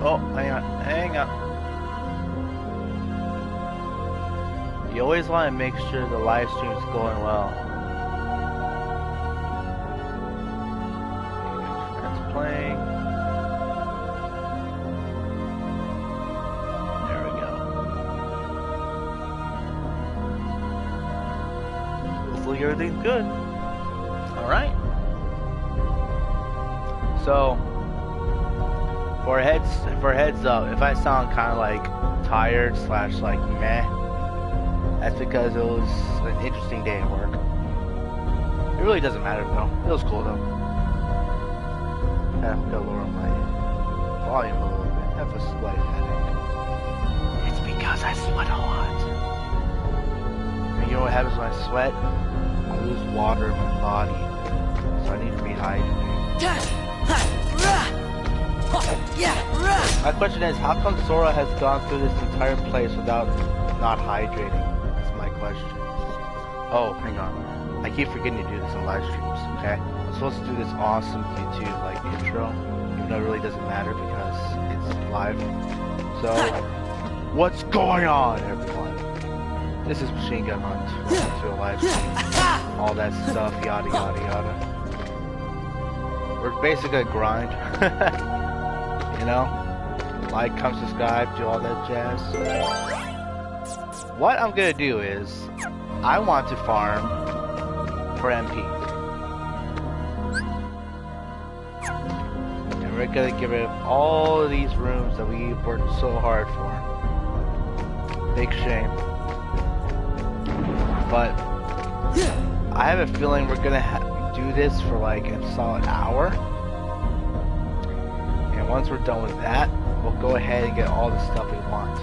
Oh, hang on, hang on. You always want to make sure the live stream's going well. That's playing. There we go. Hopefully everything's good. Alright. So, for heads up, if I sound kind of like tired / like meh, that's because it was an interesting day at work. It really doesn't matter though. It was cool though. I'm gonna lower my volume a little bit. I have a slight headache. It's because I sweat a lot. And you know what happens when I sweat? I lose water in my body, so I need to be hydrated. My question is, how come Sora has gone through this entire place without not hydrating? That's my question. Oh, hang on. I keep forgetting to do this in live streams, okay? I'm supposed to do this awesome YouTube, like, intro, even though it really doesn't matter because it's live. So, what's going on, everyone? This is Machine Gun Hunt. Welcome to a live stream. All that stuff, yada, yada, yada. We're basically a grind. You know? Like, come subscribe, do all that jazz. What I'm gonna do is, I want to farm for MP. And we're gonna get rid of all of these rooms that we worked so hard for. Big shame. But, I have a feeling we're gonna do this for like a solid hour. And once we're done with that, we'll go ahead and get all the stuff we want.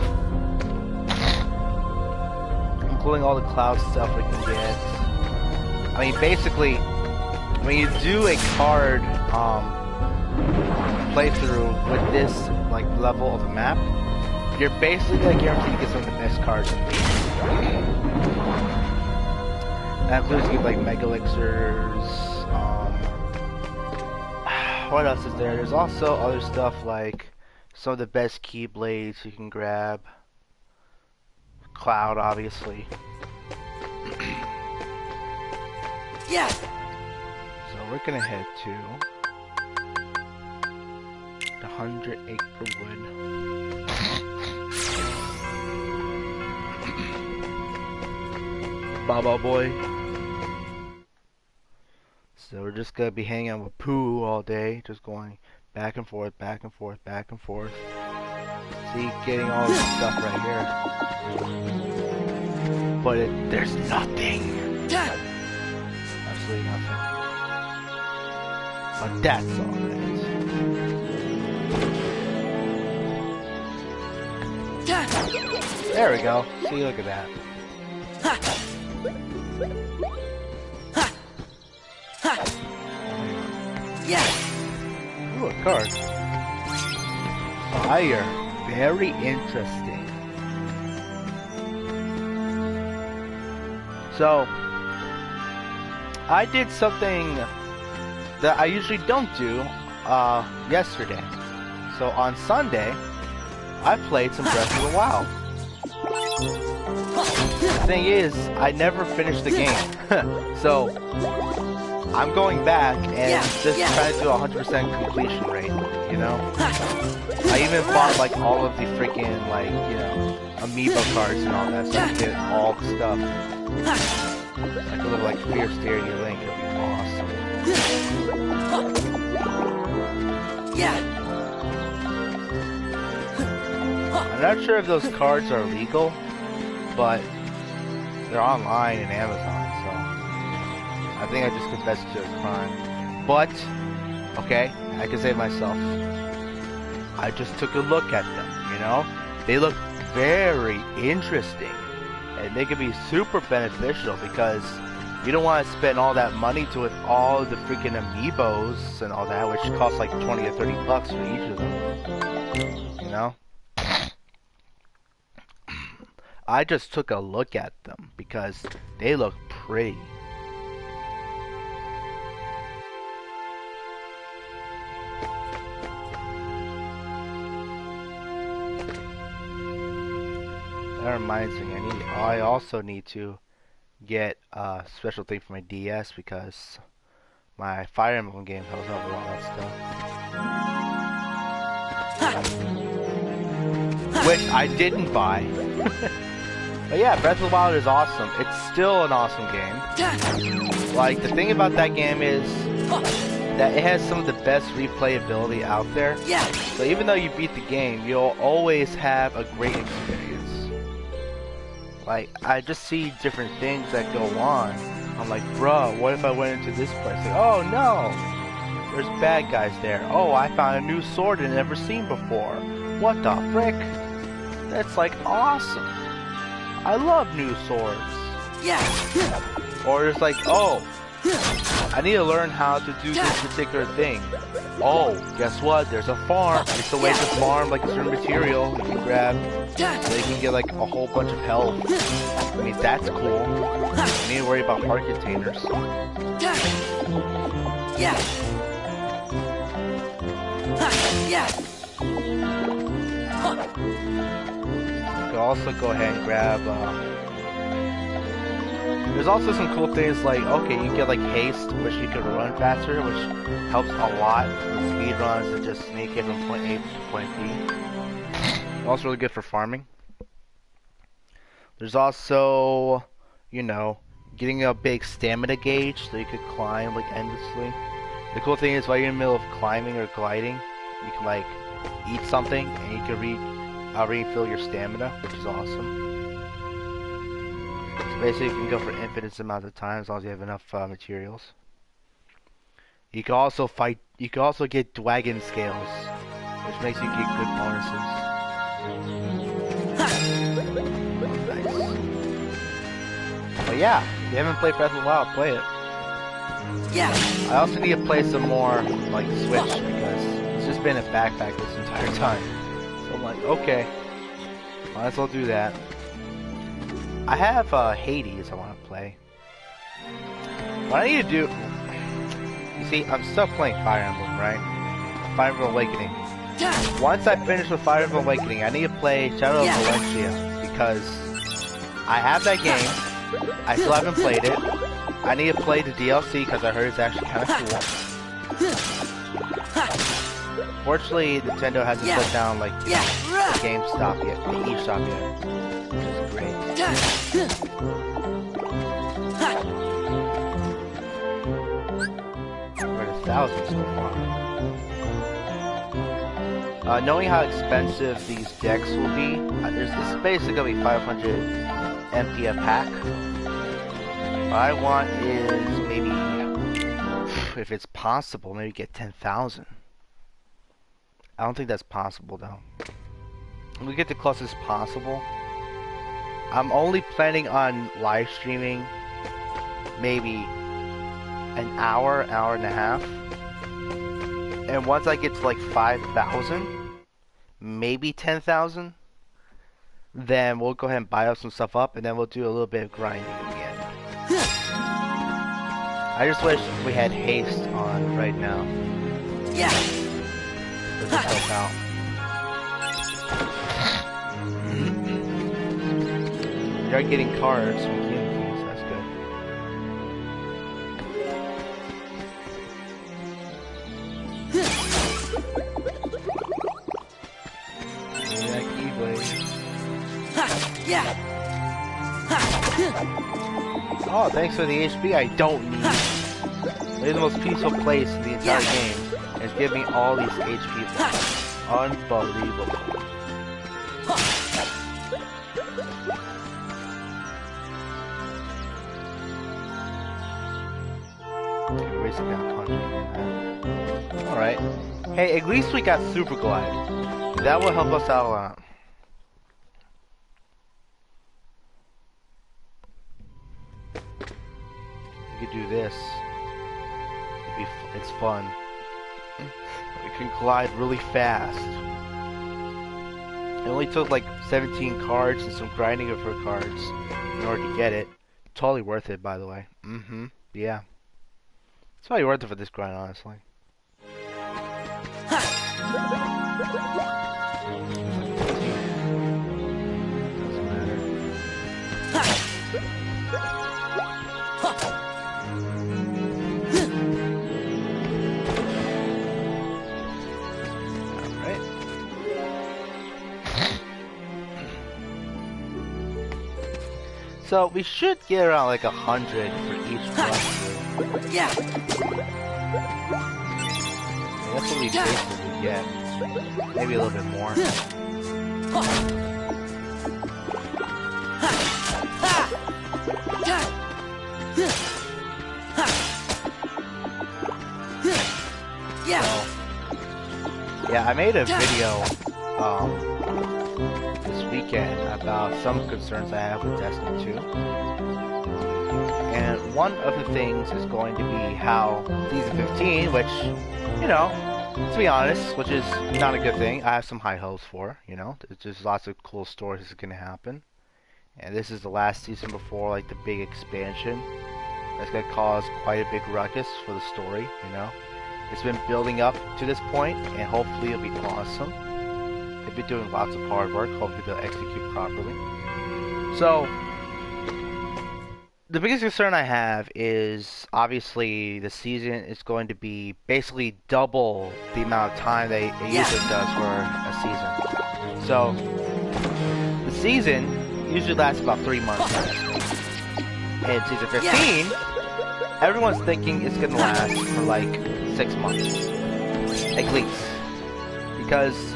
Including all the cloud stuff we can get. I mean, basically, when you do a card playthrough with this like level of the map, you're basically guaranteed to get some of the best cards in the game. That includes like Mega Elixirs. What else is there? There's also other stuff like some of the best Keyblades you can grab. Cloud, obviously. Yeah. So we're gonna head to the 100 Acre Wood. Baba boy. So we're just gonna be hanging out with Pooh all day, just going back and forth, back and forth, back and forth. See, getting all this stuff right here. But there's nothing. Absolutely nothing. But that's alright. There we go. See, look at that. Ooh, a card. Fire. Very interesting. So, I did something that I usually don't do yesterday. So on Sunday, I played some Breath of the Wild. The thing is, I never finished the game. So, I'm going back and just trying to do a 100% completion rate, you know? I even bought like all of the freaking like, you know, amiibo cards and all that, so I can get all the stuff. Like a little like Fear Steering Your Link, it'll be awesome. I'm not sure if those cards are legal, but they're online in Amazon, so I think I just confessed to a crime. But, okay, I can save myself. I just took a look at them, you know? They look very interesting. And they can be super beneficial because you don't want to spend all that money to it, all the freaking amiibos and all that, which costs like 20 or 30 bucks for each of them. You know? I just took a look at them because they look pretty. that reminds me, I also need to get a special thing for my DS because my Fire Emblem game has over all that stuff. Which I didn't buy. But yeah, Breath of the Wild is awesome. It's still an awesome game. Like, the thing about that game is that it has some of the best replayability out there. So even though you beat the game, you'll always have a great experience. Like, I just see different things that go on. I'm like, bruh, what if I went into this place? Like, oh no! There's bad guys there. Oh, I found a new sword I've never seen before. What the frick? That's like awesome. I love new swords. Or it's like, oh, I need to learn how to do this particular thing. Oh, guess what? There's a farm. It's a way to farm like a certain material you can grab so you can get like a whole bunch of health. I mean, that's cool. You need to worry about heart containers. You can also go ahead and grab there's also some cool things like, okay, you get like haste, which you can run faster, which helps a lot with speed runs and just sneak it from point A to point B. Also really good for farming. There's also, you know, getting a big stamina gauge so you could climb like endlessly. The cool thing is while you're in the middle of climbing or gliding, you can like eat something and you can refill your stamina, which is awesome. So basically you can go for infinite amount of time as long as you have enough materials. You can also get dragon scales, which makes you get good bonuses. Nice. But yeah, if you haven't played Breath of the Wild, play it. I also need to play some more like Switch because it's just been a backpack this entire time. So I'm like, okay, might as well do that. I have Hades I want to play. What I need to do, you see, I'm still playing Fire Emblem, right? Fire Emblem Awakening. Once I finish with Fire Emblem Awakening, I need to play Shadow of Valencia because I have that game. I still haven't played it. I need to play the DLC because I heard it's actually kind of cool. Fortunately, Nintendo hasn't put down like the GameStop yet, the eShop yet, which is great. We're at 1,000 so far. Knowing how expensive these decks will be, this is basically gonna be 500 empty a pack. What I want is maybe, if it's possible, maybe get 10,000. I don't think that's possible though. We get the closest possible. I'm only planning on live streaming maybe an hour and a half. And once I get to like 5,000, maybe 10,000, then we'll go ahead and buy up some stuff up and then we'll do a little bit of grinding again. I just wish we had haste on right now. Does it help out? You are getting cards from King Keys, that's good. That Keyblade. Oh, thanks for the HP I don't need. It's the most peaceful place in the entire game. It's giving me all these HP blocks. Unbelievable. Alright. Hey, at least we got Super Glide. That will help us out a lot. We could do this. It's fun. We can glide really fast. It only took like 17 cards and some grinding for cards in order to get it. Totally worth it, by the way. Yeah. It's probably worth it for this grind, honestly. Doesn't matter. So we should get around like 100 for each run. Yeah. That's what we basically get. Maybe a little bit more. Yeah. So, yeah, I made a video this weekend about some concerns I have with Destiny 2. And one of the things is going to be how Season 15, which, you know, to be honest, which is not a good thing, I have some high hopes for, you know. There's just lots of cool stories that's going to happen. And this is the last season before, like, the big expansion. That's going to cause quite a big ruckus for the story, you know. It's been building up to this point, and hopefully it'll be awesome. They've been doing lots of hard work. Hopefully they'll execute properly. So, the biggest concern I have is, obviously, the season is going to be basically double the amount of time it usually does for a season. So, the season usually lasts about 3 months. And Season 15, everyone's thinking it's going to last for like 6 months. At least. Because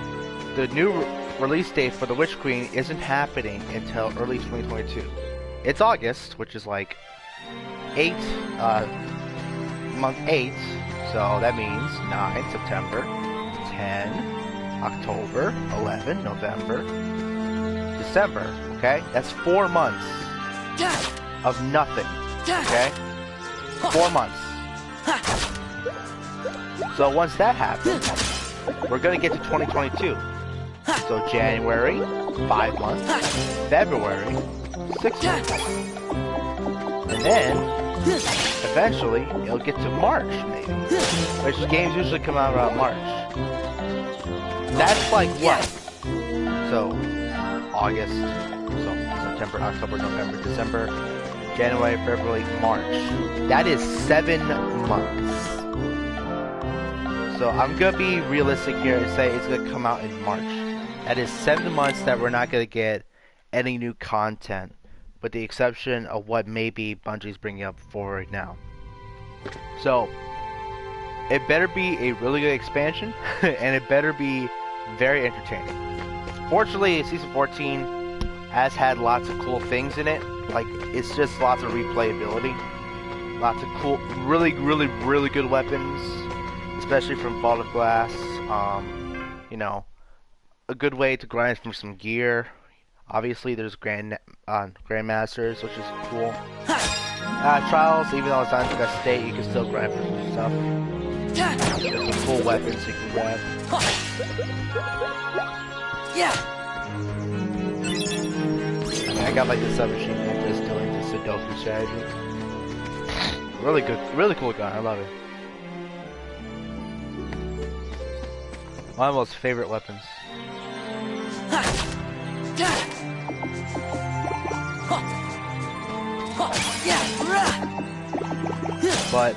the new release date for The Witch Queen isn't happening until early 2022. It's August, which is like month 8, so that means 9, September, 10, October, 11, November, December, okay? That's 4 months of nothing, okay? 4 months. So once that happens, we're gonna get to 2022. So January, 5 months, February, 6 months. And then, eventually, it'll get to March, maybe. Which games usually come out around March. That's like what? So, August, so September, October, November, December, January, February, March. That is 7 months. So I'm gonna be realistic here and say it's gonna come out in March. That is 7 months that we're not gonna get any new content, with the exception of what maybe Bungie's bringing up for right now. So it better be a really good expansion, and it better be very entertaining. Fortunately, Season 14 has had lots of cool things in it. Like, it's just lots of replayability, lots of cool, really good weapons, especially from Vault of Glass. You know, a good way to grind from some gear. Obviously, there's Grandmasters, which is cool. Trials, even though it's not in the best state, you can still grind for some stuff. There's some cool weapons you can grab. I got like the submachine gun just doing the Sudoku strategy. Really good, really cool gun. I love it. One of my most favorite weapons. But,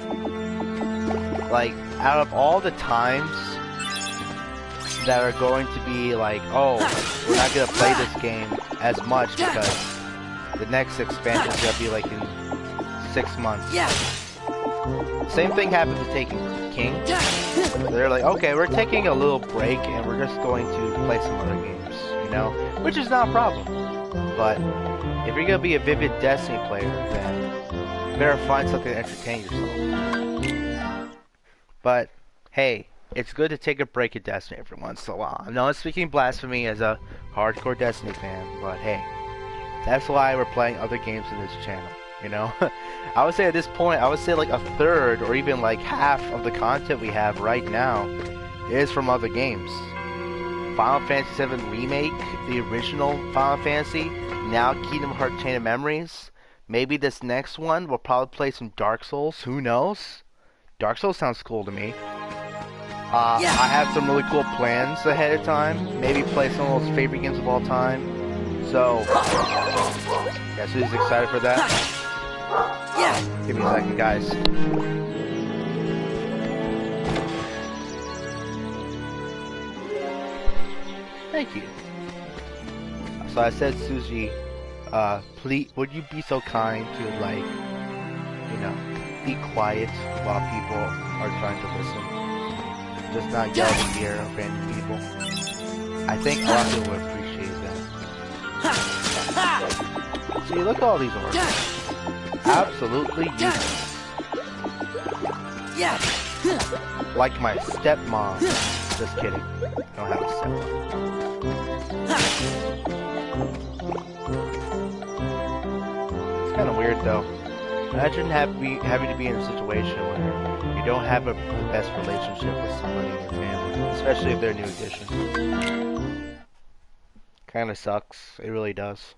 like, out of all the times that are going to be like, oh, we're not gonna play this game as much because the next expansion is gonna be like in 6 months. Same thing happened to Taken King. They're like, okay, we're taking a little break and we're just going to play some other games, you know, which is not a problem. But if you're gonna be a vivid Destiny player, then you better find something to entertain yourself. But hey, it's good to take a break at Destiny every once in a while. I know I'm speaking blasphemy as a hardcore Destiny fan, but hey, that's why we're playing other games in this channel, you know? I would say at this point, I would say like a third or even like half of the content we have right now is from other games. Final Fantasy VII Remake, the original Final Fantasy, now Kingdom Hearts Chain of Memories. Maybe this next one we'll probably play some Dark Souls, who knows? Dark Souls sounds cool to me. I have some really cool plans ahead of time. Maybe play some of those favorite games of all time. So, yeah, so he's excited for that. Yeah. Give me a second, guys. Thank you. So I said, Suzy, please, would you be so kind to, like, you know, be quiet while people are trying to listen? Just not yell in the ear of random people. I think a lot of people would appreciate that. See, look at all these orders. Absolutely useless. Like my stepmom. Just kidding. I don't have a stepmom. It's kind of weird though. Imagine having to be in a situation where you don't have the best relationship with somebody in your family, especially if they're new additions. Kind of sucks. It really does.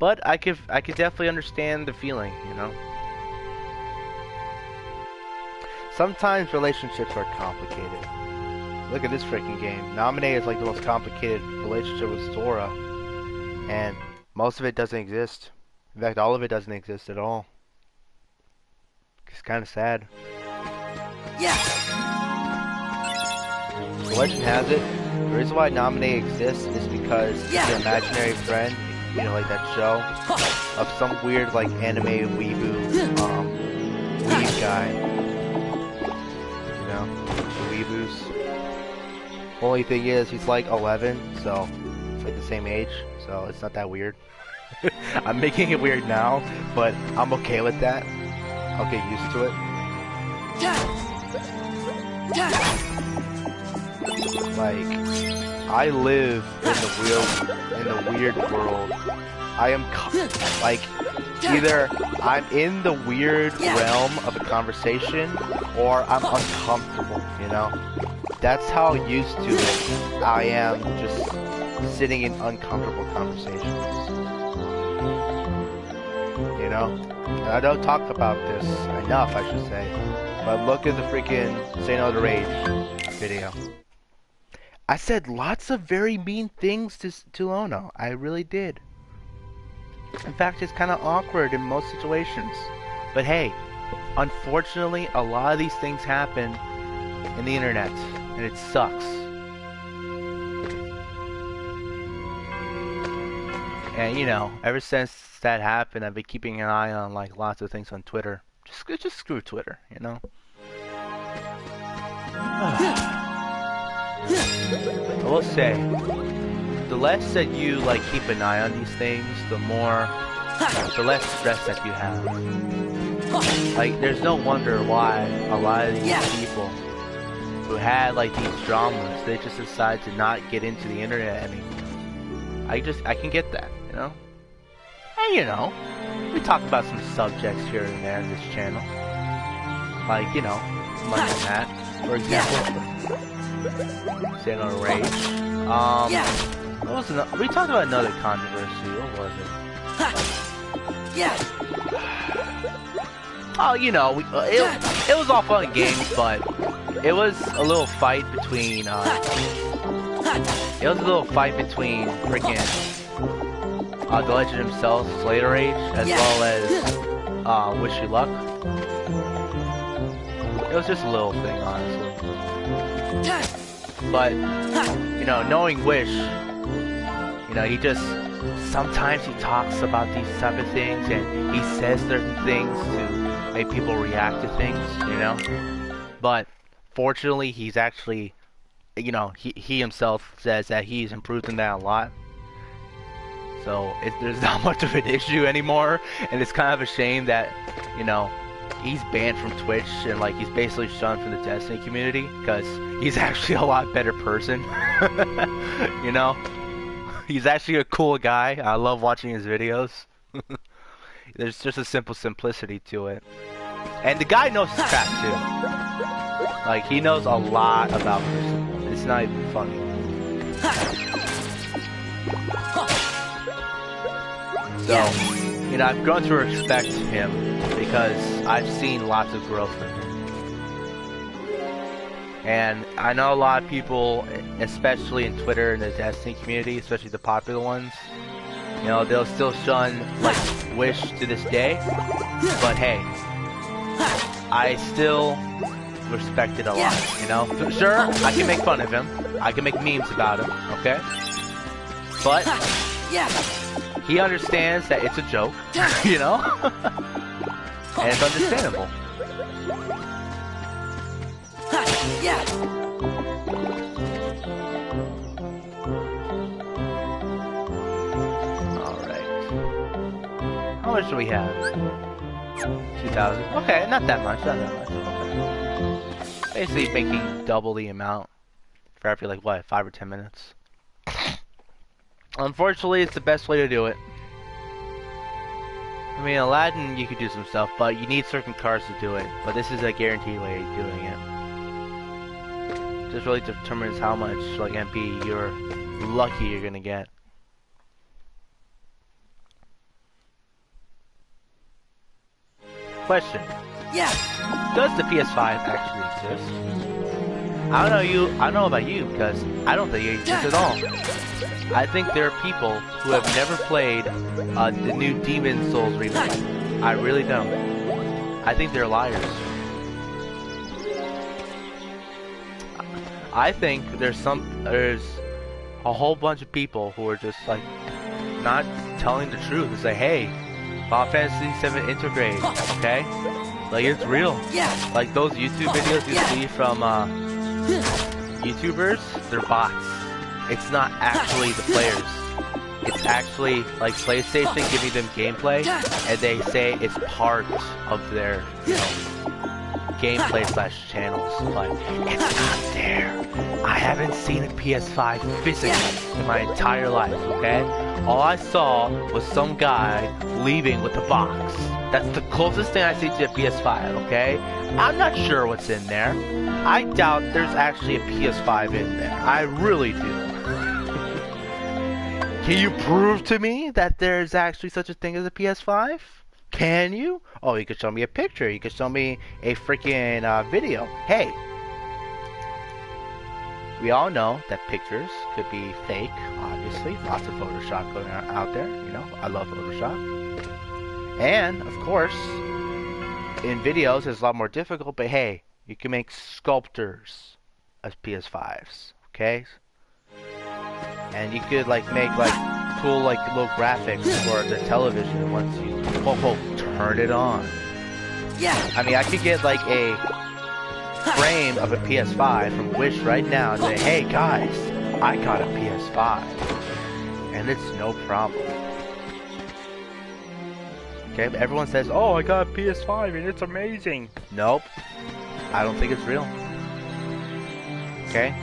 But I could definitely understand the feeling, you know. Sometimes relationships are complicated. Look at this freaking game. Nominate is like the most complicated relationship with Sora, and most of it doesn't exist. In fact, all of it doesn't exist at all. It's kind of sad. Yeah. So legend has it, the reason why Nominate exists is because it's an imaginary friend, you know, like that show, of some weird like anime weeboo, weeb guy. You know, the weeboos. Only thing is, he's like 11, so it's like the same age, so it's not that weird. I'm making it weird now, but I'm okay with that. I'll get used to it. Like, I live in the weird world. I am like, either I'm in the weird realm of a conversation, or I'm uncomfortable, you know? That's how used to it I am just sitting in uncomfortable conversations. You know? And I don't talk about this enough, I should say. But look at the freaking Say No to Rage video. I said lots of very mean things to Lono. I really did. In fact, it's kind of awkward in most situations. But hey, unfortunately, a lot of these things happen in the internet, and it sucks. And you know, ever since that happened, I've been keeping an eye on like lots of things on Twitter. Just screw Twitter, you know. I will say, the less that you like keep an eye on these things, the less stress that you have. Like, there's no wonder why a lot of these people who had like these dramas, they just decide to not get into the internet anymore. I can get that, you know? And you know, we talk about some subjects here and there in this channel. Like, you know, Money on That, for example. Say No to Rage. What was another? We talked about another controversy. What was it? Oh, you know, it was all fun and games, but it was a little fight between freaking the legend himself, Slater Rage, as well as Wish You Luck. It was just a little thing, honestly. But you know, knowing Wish, you know, sometimes he talks about these type of things and he says certain things to make people react to things, you know. But fortunately, he's actually, you know, he himself says that he's improved in that a lot. So there's not much of an issue anymore, and it's kind of a shame that, you know, he's banned from Twitch and like he's basically shunned from the Destiny community because he's actually a lot better person. You know, he's actually a cool guy. I love watching his videos. There's just a simple simplicity to it, and the guy knows his crap too. Like, he knows a lot about Crucible. It's not even funny. So, you know, I've grown to respect him because I've seen lots of growth from him. And I know a lot of people, especially in Twitter and the Destiny community, especially the popular ones, you know, they'll still shun, like, Wish to this day. But hey, I still respect it a lot, you know? Sure, I can make fun of him. I can make memes about him, okay? But he understands that it's a joke, you know? And it's understandable. Alright. How much do we have? 2,000. Okay, not that much, not that much. Okay. Basically making double the amount for every, like, what, 5 or 10 minutes. Unfortunately, it's the best way to do it. I mean, Aladdin, you could do some stuff, but you need certain cards to do it. But this is a guaranteed way of doing it. Just really determines how much, like, MP you're lucky you're gonna get. Question. Does the PS5 actually exist? I don't know about you, because I don't think it exists at all. I think there are people who have never played the new Demon Souls remake. I really don't. I think they're liars. I think there's a whole bunch of people who are just like not telling the truth and say, hey, Final Fantasy VII Intergrade, okay? Like, it's real. Like those YouTube videos you see from YouTubers, they're bots. It's not actually the players. It's actually like PlayStation giving them gameplay, and they say it's part of their, you know, gameplay / channels, but it's not there. I haven't seen a PS5 physically in my entire life, okay? All I saw was some guy leaving with a box. That's the closest thing I see to a PS5, okay? I'm not sure what's in there. I doubt there's actually a PS5 in there. I really do. Can you prove to me that there's actually such a thing as a PS5? Can you? Oh, you could show me a picture. You could show me a freaking video. Hey, we all know that pictures could be fake, obviously. Lots of Photoshop going out there, you know. I love Photoshop. And, of course, in videos it's a lot more difficult, but hey, you can make sculptures as PS5s, okay? And you could like make like cool like little graphics for the television once you quote turn it on. I mean, I could get like a frame of a PS5 from Wish right now and say, hey guys, I got a PS5. And it's no problem. Okay, but everyone says, oh, I got a PS5 and it's amazing. Nope. I don't think it's real. Okay?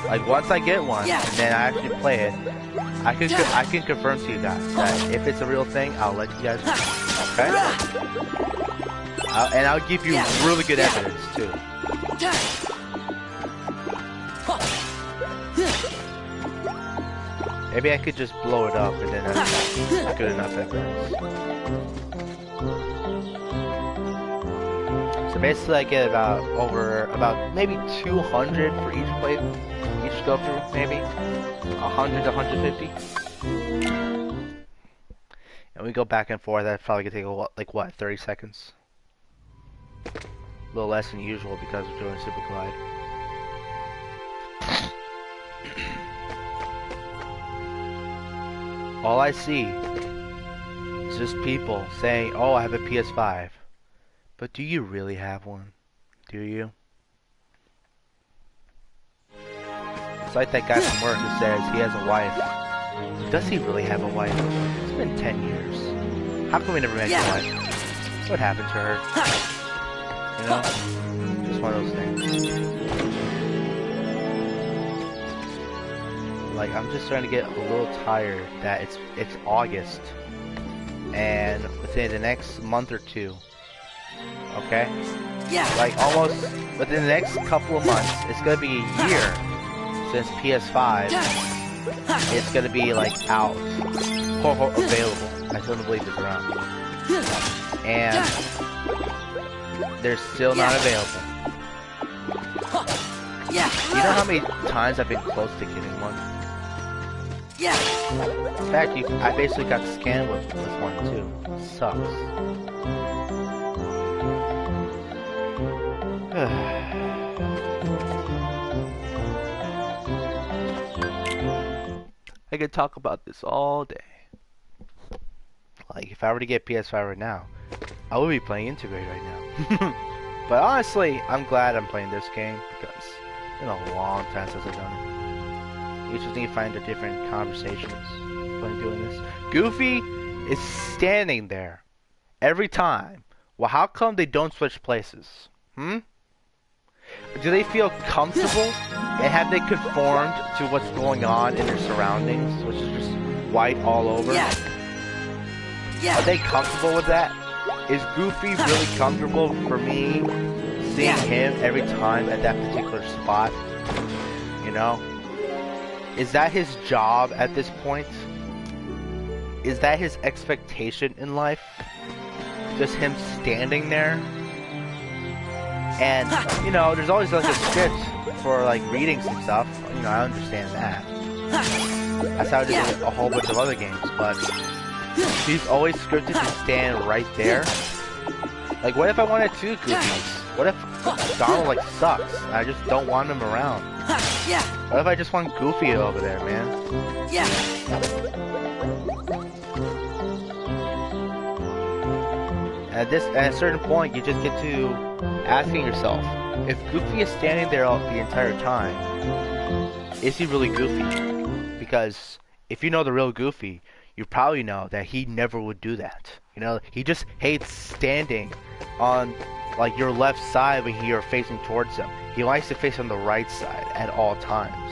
Like, once I get one, and then I actually play it, I can confirm to you guys that if it's a real thing, I'll let you guys know. Okay? And I'll give you really good evidence, too. Maybe I could just blow it up, and then that's good enough evidence. So basically, I get about maybe 200 for each play. Each go through, maybe 100 to 150, and we go back and forth. That probably could take like what, 30 seconds, a little less than usual because we're doing Super Glide. All I see is just people saying, "Oh, I have a PS5," but do you really have one? Do you? It's like that guy from work who says he has a wife. Does he really have a wife? It's been 10 years. How come we never met your wife? What happened to her? You know? Just one of those things. Like, I'm just starting to get a little tired that it's August. And within the next month or two. Okay? Like, almost within the next couple of months, it's gonna be a year since PS5 it's gonna be like out, quote unquote, available. I still don't believe it's around, and they're still not available. Yeah. You know how many times I've been close to getting one? Yeah. In fact, I basically got scammed with one too. Sucks. I could talk about this all day. Like, if I were to get PS5 right now, I would be playing Intergrade right now. But honestly, I'm glad I'm playing this game because it's been a long time since I've done it. You just need to find a different conversations when doing this. Goofy is standing there every time. Well, how come they don't switch places? Do they feel comfortable? And have they conformed to what's going on in their surroundings, which is just white all over? Yeah. Yeah. Are they comfortable with that? Is Goofy really comfortable for me seeing him every time at that particular spot? You know? Is that his job at this point? Is that his expectation in life? Just him standing there? And, you know, there's always like a script for like readings and stuff. You know, I understand that. That's how it is in a whole bunch of other games, but he's always scripted to stand right there. Like, what if I wanted two Goofies? What if Donald like sucks and I just don't want him around? What if I just want Goofy over there, man? At a certain point, you just get to asking yourself, if Goofy is standing there the entire time, is he really Goofy? Because if you know the real Goofy, you probably know that he never would do that. You know, he just hates standing on like your left side when you're facing towards him. He likes to face on the right side at all times.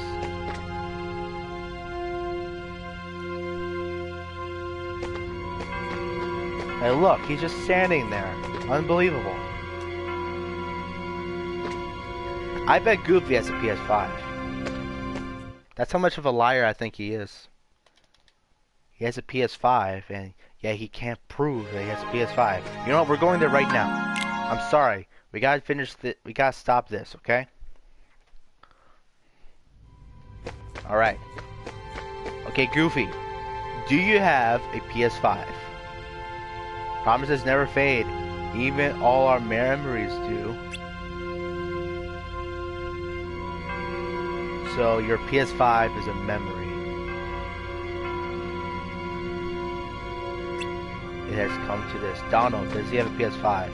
And look, he's just standing there. Unbelievable. I bet Goofy has a PS5. That's how much of a liar I think he is. He has a PS5, and yeah, he can't prove that he has a PS5. You know what? We're going there right now. I'm sorry. We gotta finish this. We gotta stop this, okay? Alright. Okay, Goofy. Do you have a PS5? Promises never fade. Even all our memories do. So your PS5 is a memory. It has come to this. Donald, does he have a PS5?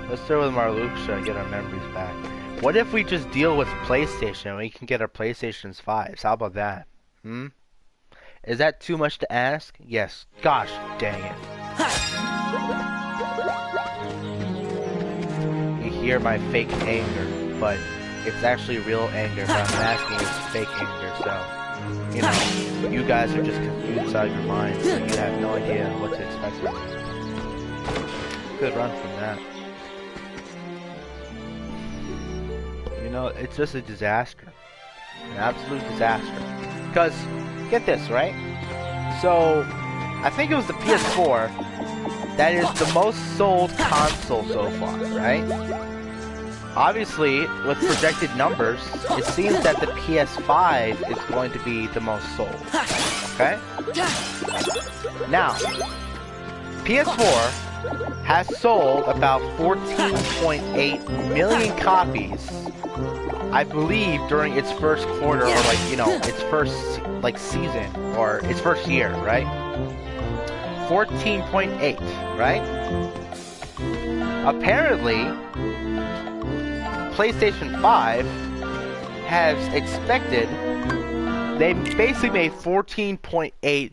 Let's start with Marluxia and get our memories back. What if we just deal with PlayStation and we can get our PlayStation's 5s? How about that? Is that too much to ask? Yes. Gosh dang it. You hear my fake anger, but it's actually real anger. But I'm asking it's fake anger, so you know, you guys are just confused out of your minds, so you have no idea what to expect from me. Good run from that. You know, it's just a disaster. An absolute disaster. Because, get this, right? So, I think it was the PS4 that is the most sold console so far, right? Obviously, with projected numbers, it seems that the PS5 is going to be the most sold. Okay? Now, PS4 has sold about 14.8 million copies, I believe, during its first quarter, or like, you know, its first, like, season, or its first year, right? 14.8, right? Apparently, PlayStation 5 has expected, they basically made 14.8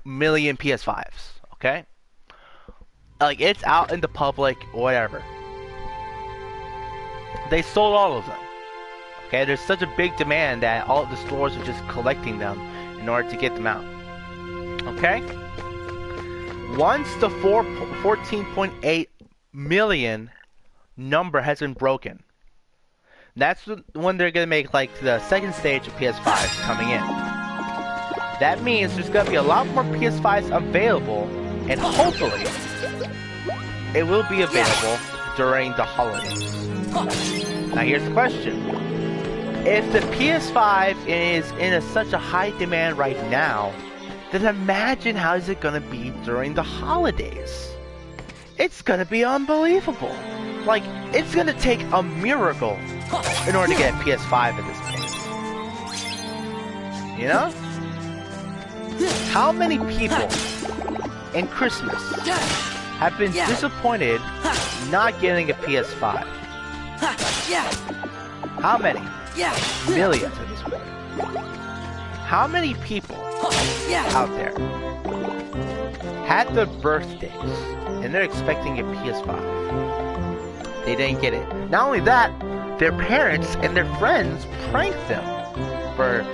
million PS5s, okay? Like, it's out in the public, whatever. They sold all of them. Okay, there's such a big demand that all of the stores are just collecting them in order to get them out. Okay? Once the 14.8 million number has been broken, that's when they're going to make, like, the second stage of PS5s coming in. That means there's going to be a lot more PS5s available, and hopefully, it will be available during the holidays. Now here's the question. If the PS5 is in such a high demand right now, then imagine how is it gonna be during the holidays. It's gonna be unbelievable. Like, it's gonna take a miracle in order to get a PS5 at this point. You know? How many people in Christmas have been disappointed not getting a PS5? How many? Millions at this point. How many people out there had their birthdays and they're expecting a PS5? They didn't get it. Not only that, their parents and their friends pranked them for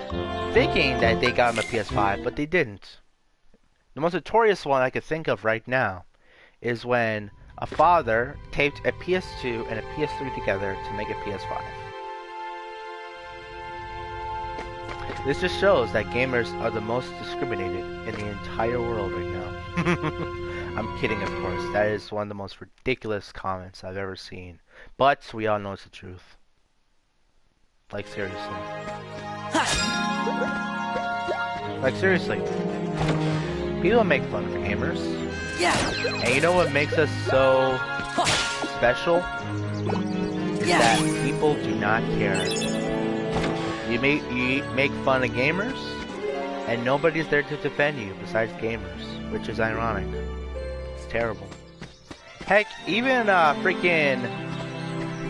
thinking that they got them a PS5, but they didn't. The most notorious one I could think of right now is when a father taped a PS2 and a PS3 together to make a PS5. This just shows that gamers are the most discriminated in the entire world right now. I'm kidding, of course. That is one of the most ridiculous comments I've ever seen. But we all know it's the truth. Like, seriously. Like, seriously. People make fun of gamers. And you know what makes us so special? Is that people do not care. You make fun of gamers, and nobody's there to defend you besides gamers, which is ironic. It's terrible. Heck, even freaking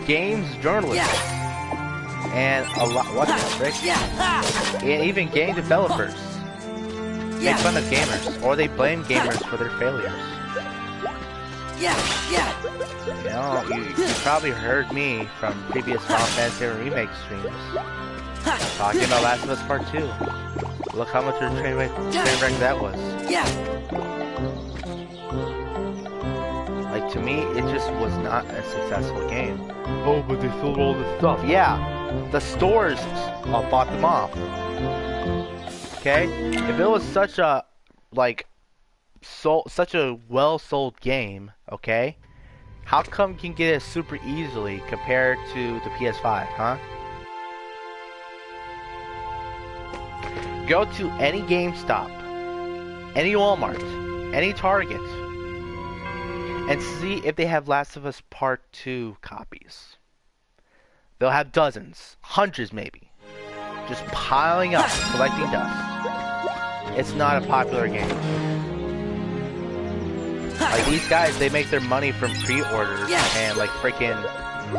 games journalists and a lot even game developers make fun of gamers, or they blame gamers for their failures. You know, you probably heard me from previous Final Fantasy Remake streams talking about Last of Us Part 2. Look how much of a train wreck that was. Like, to me, it just was not a successful game. Oh, but they sold all this stuff. Yeah, the stores bought them off. Okay? If it was such a, like, such a well-sold game, okay? How come you can get it super easily compared to the PS5, huh? Go to any GameStop, any Walmart, any Target, and see if they have Last of Us Part 2 copies. They'll have dozens, hundreds maybe, just piling up, collecting dust. It's not a popular game. Like, these guys, they make their money from pre-orders and like freaking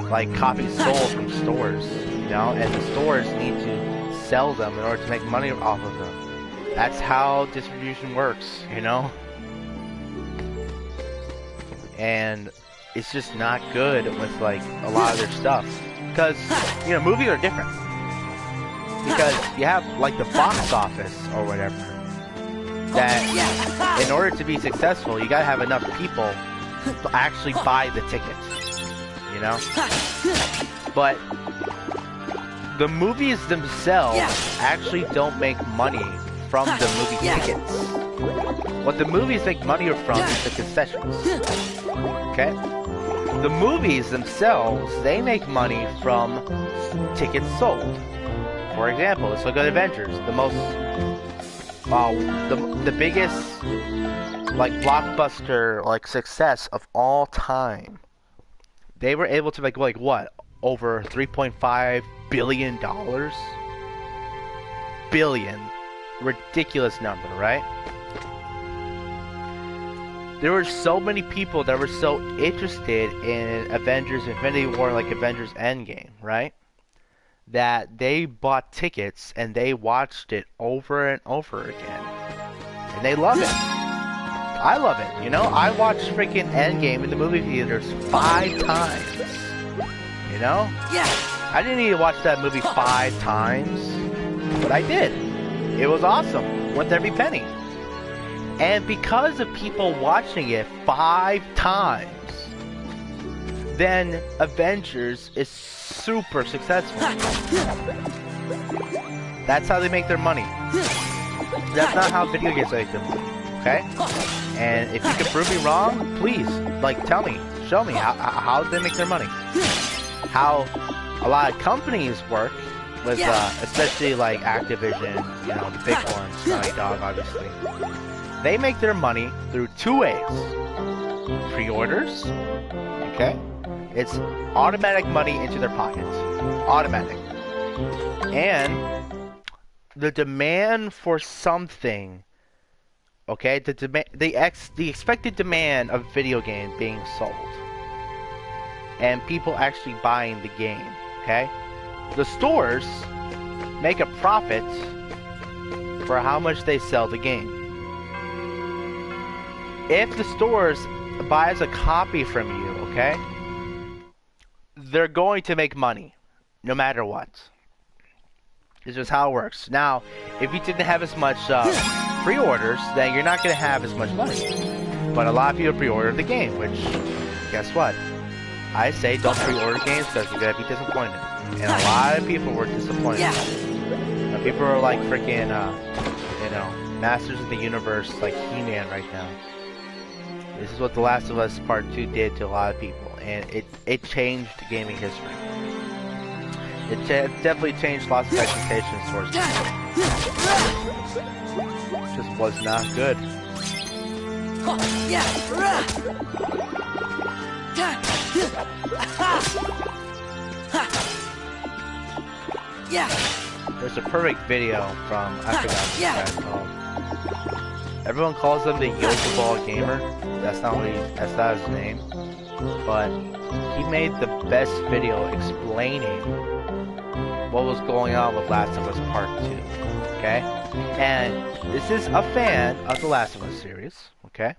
like copies sold from stores, you know, and the stores need to sell them in order to make money off of them. That's how distribution works, you know? And it's just not good with like a lot of their stuff. Because, you know, movies are different. Because you have like the box office or whatever, that in order to be successful, you gotta have enough people to actually buy the tickets, you know? But the movies themselves actually don't make money from the movie tickets. What the movies make money from is the concessions. Okay? The movies themselves, they make money from tickets sold. For example, let's look at Avengers, the most, the biggest, like, blockbuster, like, success of all time. They were able to make, like, what? Over $3.5 billion? Billion. Ridiculous number, right? There were so many people that were so interested in Avengers Infinity War, like Avengers Endgame, right? That they bought tickets and they watched it over and over again. And they love it. I love it, you know? I watched freaking Endgame in the movie theaters 5 times. You know? I didn't need to watch that movie 5 times, but I did. It was awesome, worth every penny. And because of people watching it 5 times, then Avengers is super successful. That's how they make their money. That's not how video games make their money, okay? And if you can prove me wrong, please, like, tell me, show me how did they make their money? How a lot of companies work with, especially like Activision, you know, the big ones, Naughty Dog, obviously. They make their money through two ways. Pre-orders, okay? It's automatic money into their pockets. Automatic. And the demand for something, okay? The expected demand of video game being sold. And people actually buying the game, okay? The stores make a profit for how much they sell the game. If the stores buys a copy from you, okay, they're going to make money, no matter what. It's just how it works. Now, if you didn't have as much pre-orders, then you're not going to have as much money. But a lot of people pre-order the game, which, guess what? I say don't pre-order games because you're going to be disappointed. And a lot of people were disappointed. Now, people are like freaking, you know, Masters of the Universe, like He-Man right now. This is what The Last of Us Part 2 did to a lot of people, and it changed gaming history. It definitely changed lots of expectations towards it. Just was not good. There's a perfect video from, I forgot what this guy's called. Everyone calls him the Yoga Ball Gamer. That's not his name. But he made the best video explaining what was going on with Last of Us Part 2. Okay? And this is a fan of the Last of Us series. Okay?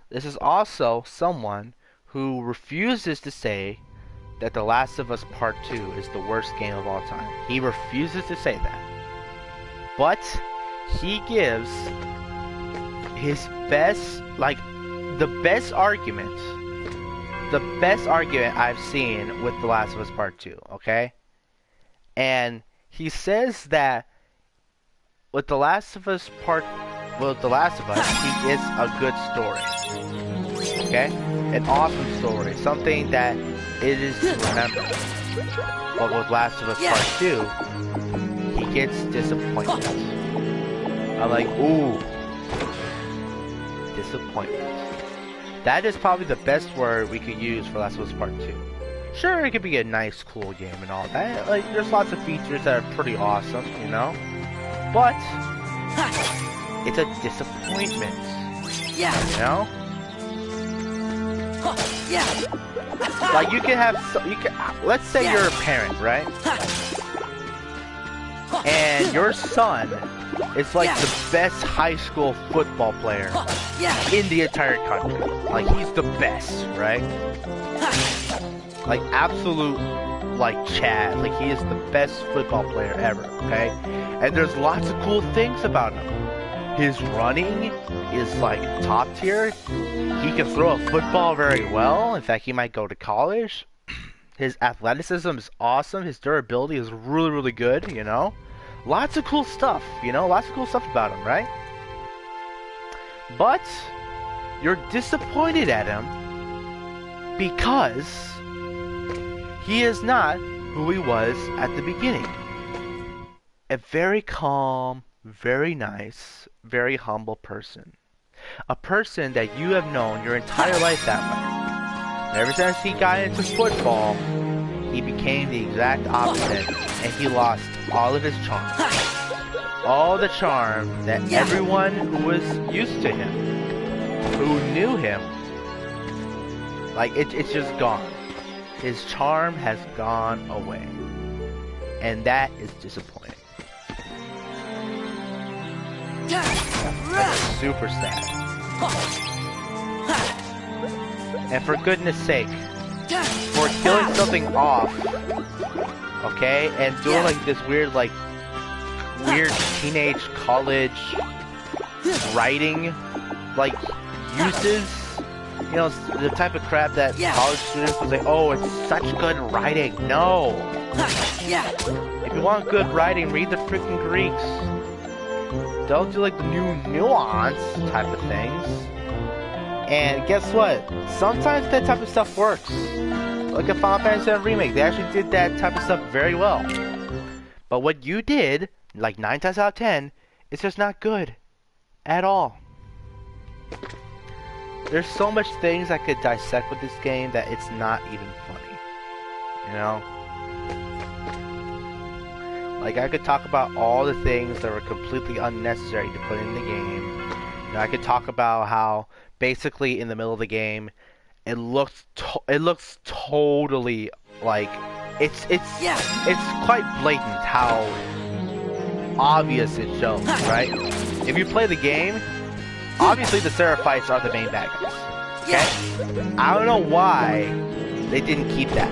This is also someone who refuses to say that The Last of Us Part 2 is the worst game of all time. He refuses to say that. But he gives his best, like, the best argument I've seen with The Last of Us Part 2, okay? And he says that with The Last of Us, he is a good story. Okay? An awesome story. Something that it is to remember. But with Last of Us Part 2, he gets disappointed. I'm like, ooh. Disappointment. That is probably the best word we could use for Last of Us Part 2. Sure, it could be a nice, cool game and all that. Like, there's lots of features that are pretty awesome, you know? But it's a disappointment. You know? Like, you can have, let's say you're a parent, right? And your son is like the best high school football player in the entire country. Like, he's the best, right? Like, absolute, like, Chad. Like, he is the best football player ever, okay? And there's lots of cool things about him. His running is, like, top tier. He can throw a football very well. In fact, he might go to college. His athleticism is awesome. His durability is really, really good, you know? Lots of cool stuff, you know? Lots of cool stuff about him, right? But you're disappointed at him because he is not who he was at the beginning. A very calm, very nice, very humble person. A person that you have known your entire life that way. And ever since he got into football, he became the exact opposite, and he lost all of his charm. All the charm that everyone who was used to him, who knew him, like, it's just gone. His charm has gone away. And that is disappointing. That's super sad. And for goodness sake, for killing something off, okay, and doing like this weird teenage college writing, like, uses, you know, the type of crap that college students will say, oh, it's such good writing. No! If you want good writing, read the freaking Greeks. Don't do like the new nuance type of things. And guess what? Sometimes that type of stuff works. Look at Final Fantasy VII Remake. They actually did that type of stuff very well. But what you did, like 9 times out of 10, is just not good. At all. There's so much things I could dissect with this game that it's not even funny. You know? Like, I could talk about all the things that were completely unnecessary to put in the game. You know, I could talk about how, basically, in the middle of the game, it looks totally like it's quite blatant how obvious it shows, right? If you play the game, obviously the Seraphites are the main bad guys. Okay? I don't know why they didn't keep that.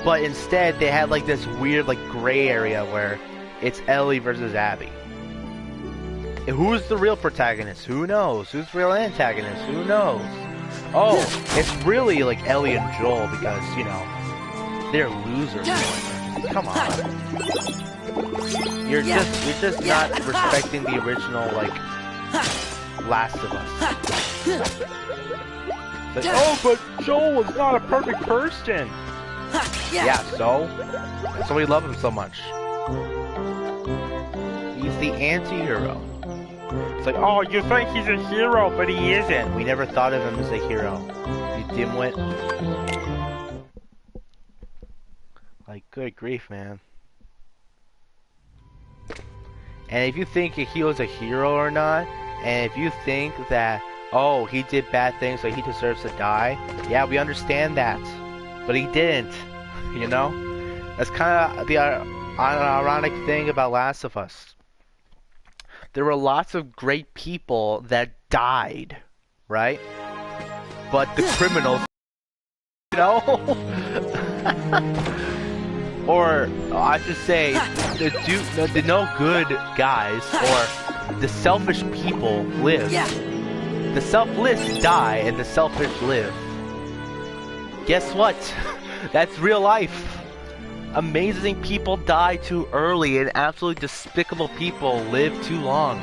But instead they had like this weird like gray area where it's Ellie versus Abby. And who's the real protagonist? Who knows? Who's the real antagonist? Who knows? Oh, it's really like Ellie and Joel because, you know, they're losers. Come on. You're just not respecting the original, like, Last of Us. Like, oh, but Joel was not a perfect person. Yeah, so? That's why we love him so much. He's the anti-hero. It's like, oh, you think he's a hero, but he isn't. We never thought of him as a hero. You dimwit. Like, good grief, man. And if you think he was a hero or not, and if you think that, oh, he did bad things so he deserves to die, yeah, we understand that. But he didn't, you know? That's kind of the ironic thing about Last of Us. There were lots of great people that died, right? But the criminals, you know? Or, I should say, the no good guys, or the selfish people live. The selfless die and the selfish live. Guess what? That's real life. Amazing people die too early and absolutely despicable people live too long.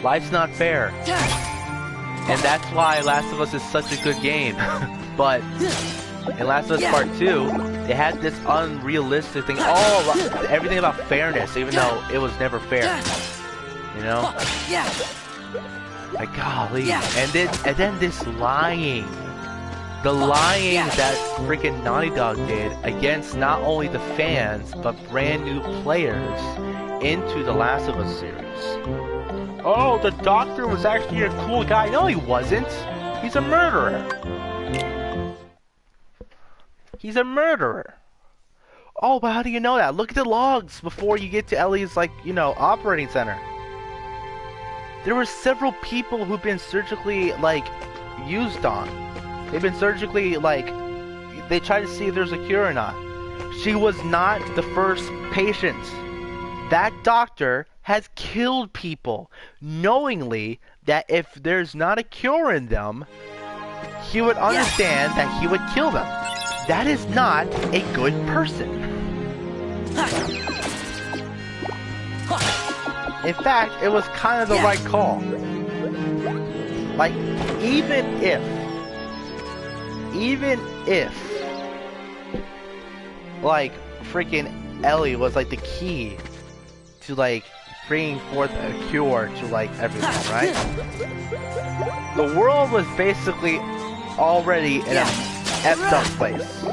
Life's not fair. And that's why Last of Us is such a good game. But in Last of Us Part 2, they had this unrealistic thing. Oh, everything about fairness, even though it was never fair. You know? Like, golly. And then this lying. The lying that freaking Naughty Dog did against not only the fans, but brand new players into the Last of Us series. Oh, the doctor was actually a cool guy. No, he wasn't. He's a murderer. He's a murderer. Oh, but how do you know that? Look at the logs before you get to Ellie's, like, you know, operating center. There were several people who've been surgically, like, used on. They've been surgically, like, they tried to see if there's a cure or not. She was not the first patient. That doctor has killed people, knowingly that if there's not a cure in them, he would understand that he would kill them. That is not a good person. In fact, it was kind of the right call. Like, even if, like, freaking Ellie was, like, the key to, like, bringing forth a cure to, like, everything, right? The world was basically already in a effed up place.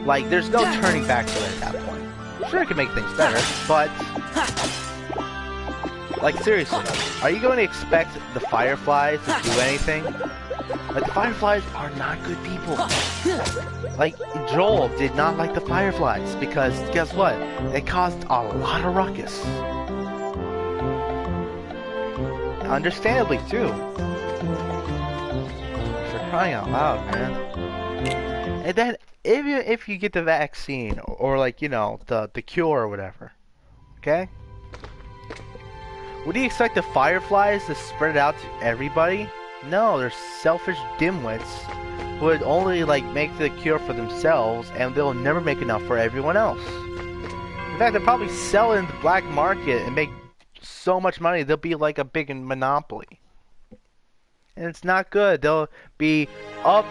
Like, there's no turning back to it at that point. Sure, it can make things better, but... Like, seriously, are you going to expect the Fireflies to do anything? Like, the Fireflies are not good people. Like, Joel did not like the Fireflies because, guess what? They caused a lot of ruckus. Understandably, too. For crying out loud, man. And then, if you get the vaccine, or like, you know, the cure or whatever, okay? Would you expect the Fireflies to spread it out to everybody? No, they're selfish dimwits who would only, like, make the cure for themselves, and they'll never make enough for everyone else. In fact, they'll probably sell it in the black market and make so much money, they'll be like a big monopoly. and it's not good. They'll be up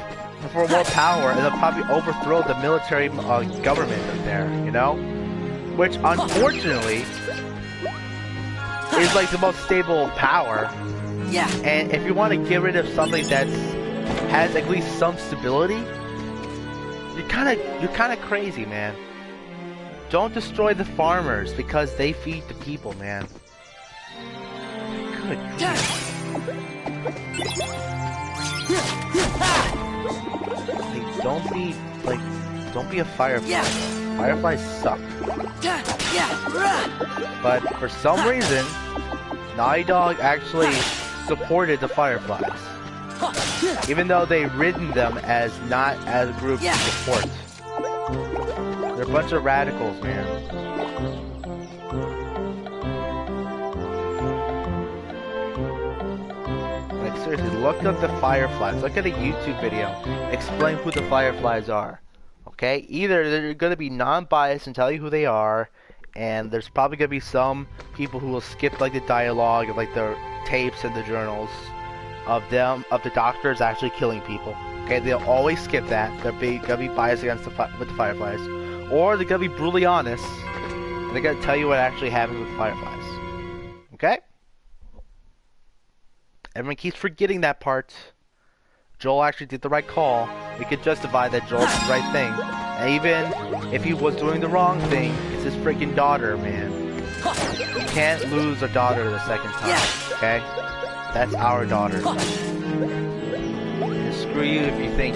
for more power, and they'll probably overthrow the military government up there, you know? Which, unfortunately, is like the most stable power. Yeah. And if you want to get rid of something that has at least some stability, you're kind of crazy, man. Don't destroy the farmers because they feed the people, man. Good grief. Like, don't be a firefly. Yeah. Fireflies suck. But for some reason, Naughty Dog actually supported the fireflies, even though they've ridden them as not as a group to support. They're a bunch of radicals, man. Like, seriously, look up the fireflies. Look at a YouTube video. Explain who the fireflies are. Okay? Either they're going to be non-biased and tell you who they are, and there's probably going to be some people who will skip, like, the dialogue of, like, the tapes and the journals of the doctors actually killing people. Okay? They'll always skip that. They're going to be biased against with the fireflies. Or they're going to be brutally honest, and they're going to tell you what actually happens with the fireflies. Okay? Everyone keeps forgetting that part. Joel actually did the right call. We could justify that Joel did the right thing. And even if he was doing the wrong thing, it's his freaking daughter, man. You can't lose a daughter the second time, okay? That's our daughter. And screw you if you think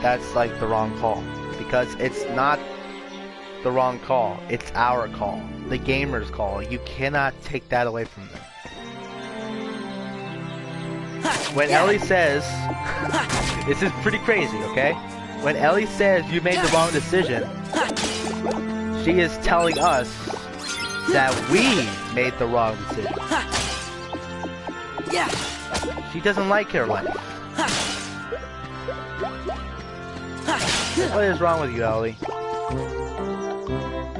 that's like the wrong call. Because it's not the wrong call. It's our call. The gamer's call. You cannot take that away from them. When Ellie says, this is pretty crazy, okay? When Ellie says you made the wrong decision, she is telling us that we made the wrong decision. She doesn't like her life. What is wrong with you, Ellie?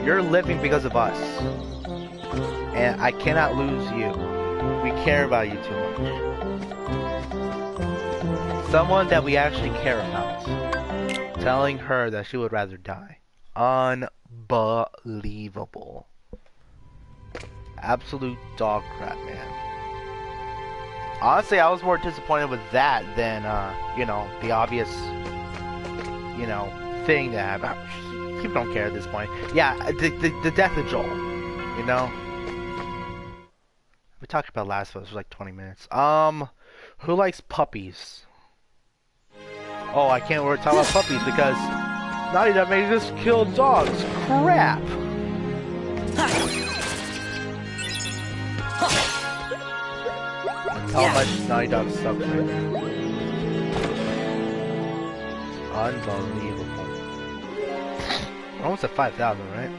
You're living because of us. And I cannot lose you. We care about you too much. Someone that we actually care about. Telling her that she would rather die. Unbelievable. Absolute dog crap, man. Honestly, I was more disappointed with that than, you know, the obvious, you know, thing that people don't care at this point. Yeah, the death of Joel, you know? We talked about Last of Us for like 20 minutes. Who likes puppies? Oh, I can't talk about puppies because Naughty Dog made us kill dogs. Crap! How much Naughty Dog sucks right now. Unbelievable. We're almost at 5,000, right?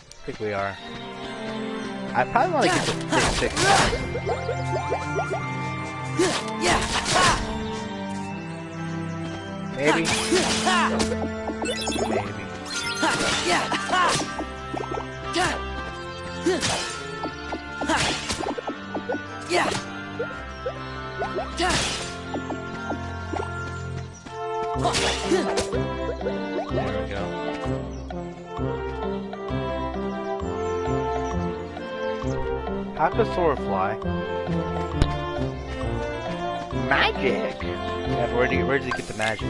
I think we are. I probably want to get to 6,000. Maybe. Maybe. There we go. How could Sora fly? Magic! Yeah, where does he get the magic?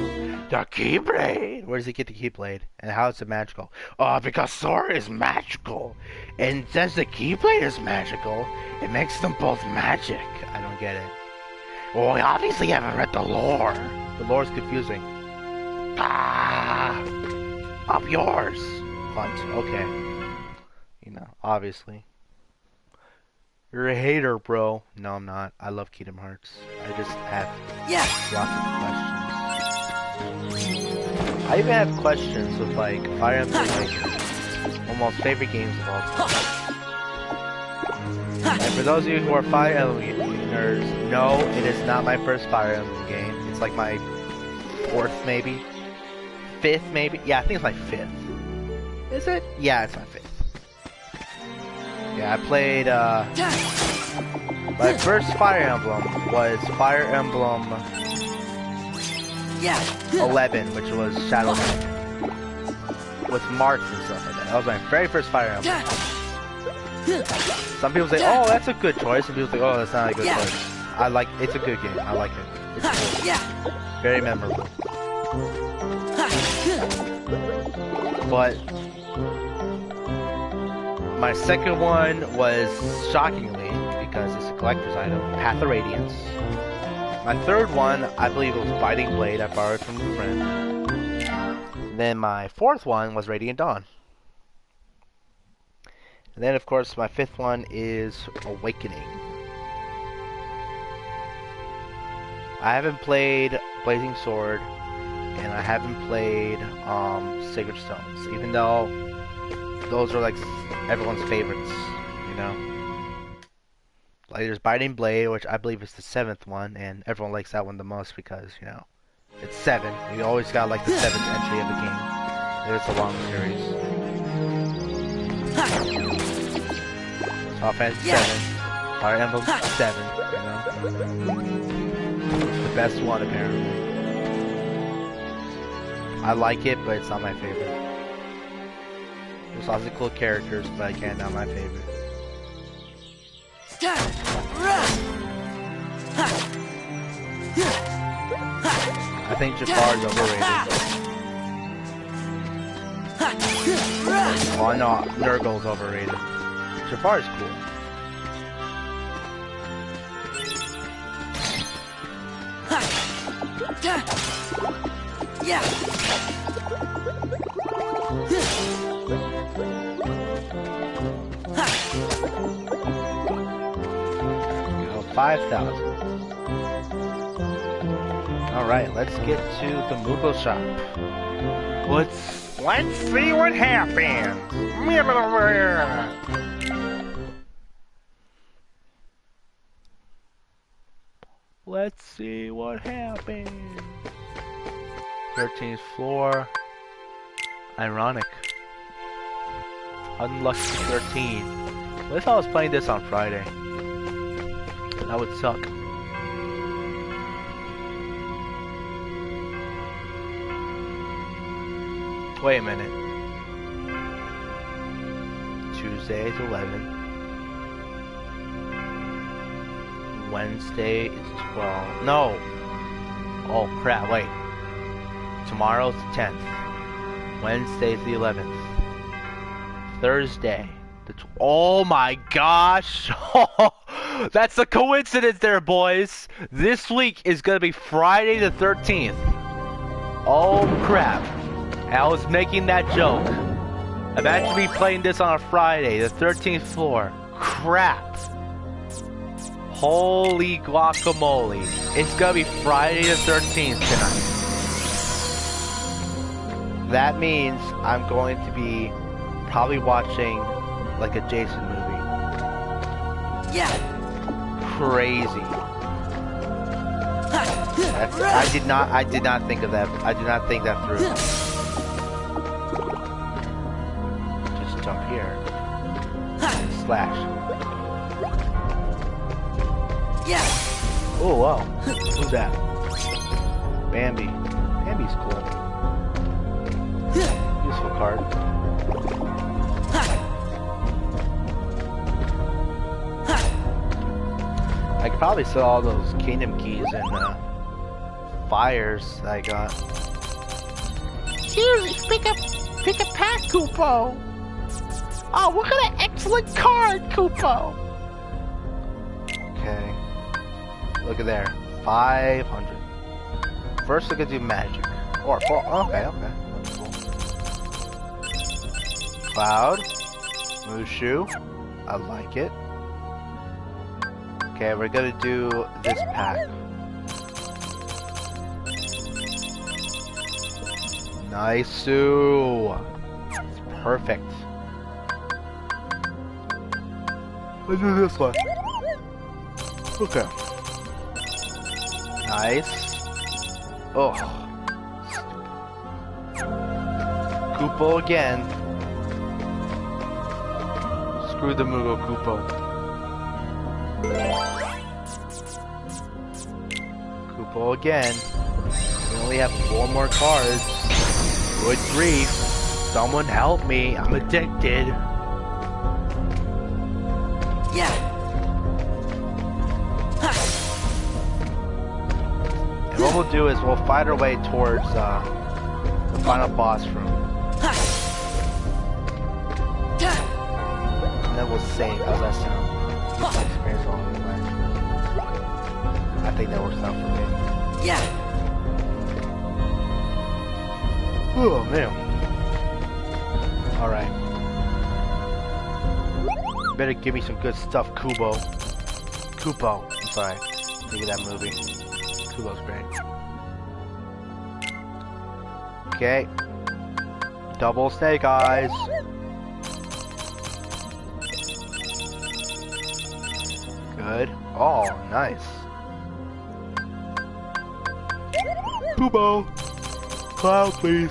The Keyblade! Where does he get the Keyblade? And how is it magical? Oh, because Sora is magical! And since the Keyblade is magical, it makes them both magic. I don't get it. Well, we obviously haven't read the lore. The lore's confusing. Ah! Up yours! Hunt. Okay. You know, obviously. You're a hater, bro. No, I'm not. I love Kingdom Hearts. I just have lots of questions. I even have questions with, like, Fire Emblem, like, almost favorite games of all time. And for those of you who are Fire Emblem nerds, no, it is not my first Fire Emblem game. It's like my 4th, maybe. 5th, maybe? Yeah, I think it's my 5th. Is it? Yeah, it's my 5th. Yeah, I played, My first Fire Emblem was Fire Emblem 11, which was Shadow Man, with marks and stuff like that. That was my very first Fire Emblem. Some people say, oh, that's a good choice. Some people say, oh, that's not a good choice. It's a good game. I like it. It's cool. Very memorable. But my second one was, shockingly, because it's a collector's item, Path of Radiance. My third one, I believe it was Biting Blade. I borrowed from a friend. And then my fourth one was Radiant Dawn. And then, of course, my fifth one is Awakening. I haven't played Blazing Sword, and I haven't played Sacred Stones, even though those are like everyone's favorites, you know. Like there's Biting Blade, which I believe is the 7th one, and everyone likes that one the most because, you know, it's 7. You always got like the 7th entry of the game. It's a long series. Final Fantasy 7, Fire Emblem 7, you know. It's the best one apparently. I like it, but it's not my favorite. There's lots of cool characters, but again, not my favorite. I think Jafar is overrated. Oh no, Nurgle's overrated. Jafar is cool. Yeah. 5,000. Alright, let's get to the Moogle shop. Let's see what happens. Let's see what happens. 13th floor. Ironic. Unlucky 13. What if I was playing this on Friday? That would suck. Wait a minute. Tuesday is 11. Wednesday is 12. No! Oh crap, wait. Tomorrow's the 10th. Wednesday's the 11th. Thursday. Oh my gosh! That's a coincidence there, boys! This week is gonna be Friday the 13th. Oh crap. I was making that joke. Imagine me playing this on a Friday, the 13th floor. Crap. Holy guacamole. It's gonna be Friday the 13th tonight. That means I'm going to be probably watching like a Jason movie. Yeah. Crazy. I did not think of that. I did not think that through. Just jump here. Slash. Yeah. Oh wow. Who's that? Bambi. Bambi's cool. Useful card. I could probably sell all those kingdom keys and fires that I got. Here, pick a pack, Koopo. Oh, what kind of excellent card, Koopo. Okay. Look at there. 500. First, look at do magic. Or 4. Okay, okay. That's cool. Cloud. Mushu. I like it. Okay, we're gonna do this pack. Nice, Sue. It's perfect. Let's do this one. Okay. Nice. Oh. Koopo again. Screw the Moogle Koopo. Koopo again. We only have 4 more cards. Good grief. Someone help me. I'm addicted. Yeah. And what we'll do is we'll fight our way towards the final boss room. And then we'll save. How's that sound? Use my experience along the way. I think that works out for me. Yeah. Oh man. Alright. Better give me some good stuff, Kubo. Koopo. I'm sorry. Think of that movie. Kubo's great. Okay. Double snake eyes. Good. Oh, nice. Kubo. Cloud, please.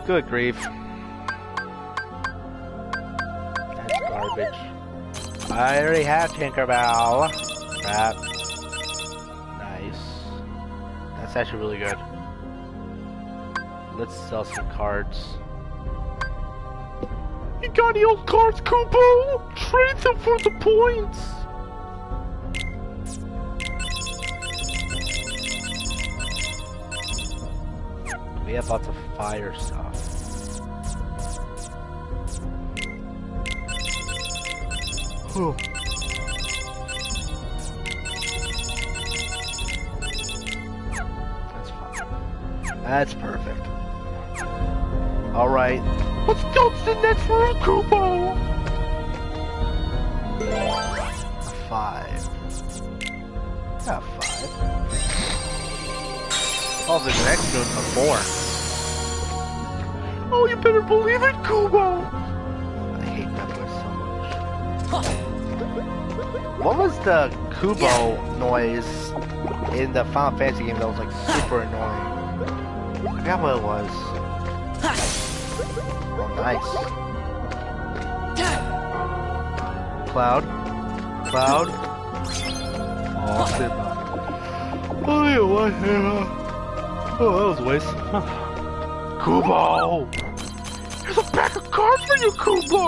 Good grief. That's garbage. I already have Tinkerbell. Crap. Nice. That's actually really good. Let's sell some cards. You got any old cards, Kubo? Trade them for the points. We have lots of fire stuff. Whew. That's fine. That's perfect. Alright. Let's go to the next room, Kubo! 5. Yeah, 5. Oh, the next one's a 4. Oh, you better believe it, Kubo! I hate that voice so much. What was the Kubo noise in the Final Fantasy game that was like super annoying? I forgot what it was. Oh, nice. Cloud. Cloud. Oh, shit. Oh, yeah, what? Oh, that was a waste. Kubo! There's a pack of cards for you, Kubo!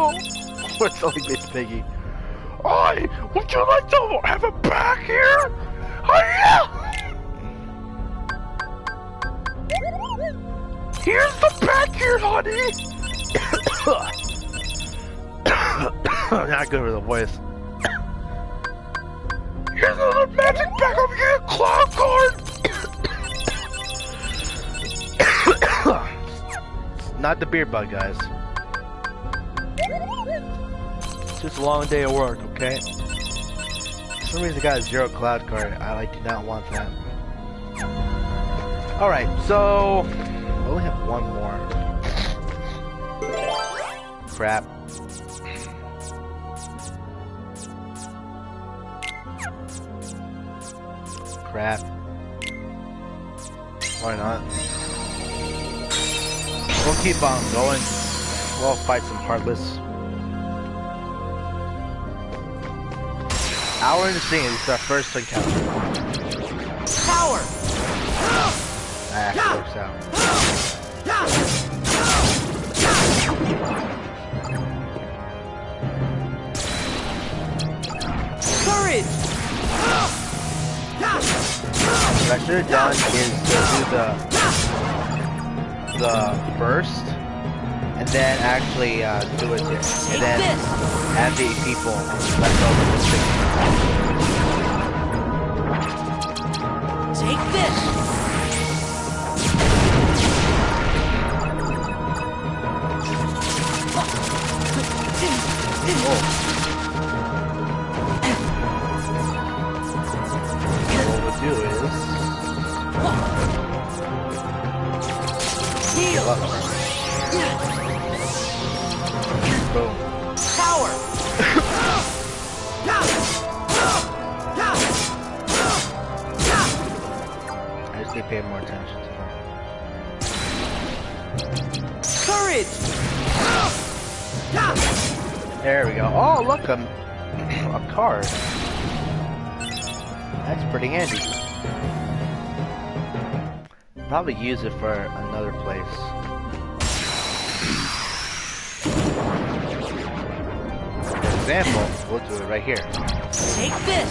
What's only Miss Piggy? Oi! Would you like to have a pack here? Oh, yeah! Here's the pack here, honey! Not good with the voice. Here's another magic pack over here, cloud card! Not the beer bug, guys. Just a long day of work, okay? For some reason I got a 0 cloud card. I do not want that. Alright, so I only have 1 more. Crap. Crap. Why not? We'll keep on going. We'll fight some Heartless. Hour into singing, this is our first encounter. Power. That works out. Courage. What I should have done is to do the burst, and then actually do it here, and then have the people left over the stick. Take this. Whoa. What we'll do is Heal. boom. Power. I just need to pay more attention to them. Courage. There we go. Oh, look, A card. That's pretty handy. Probably use it for another place. For example, we'll do it right here. Take this.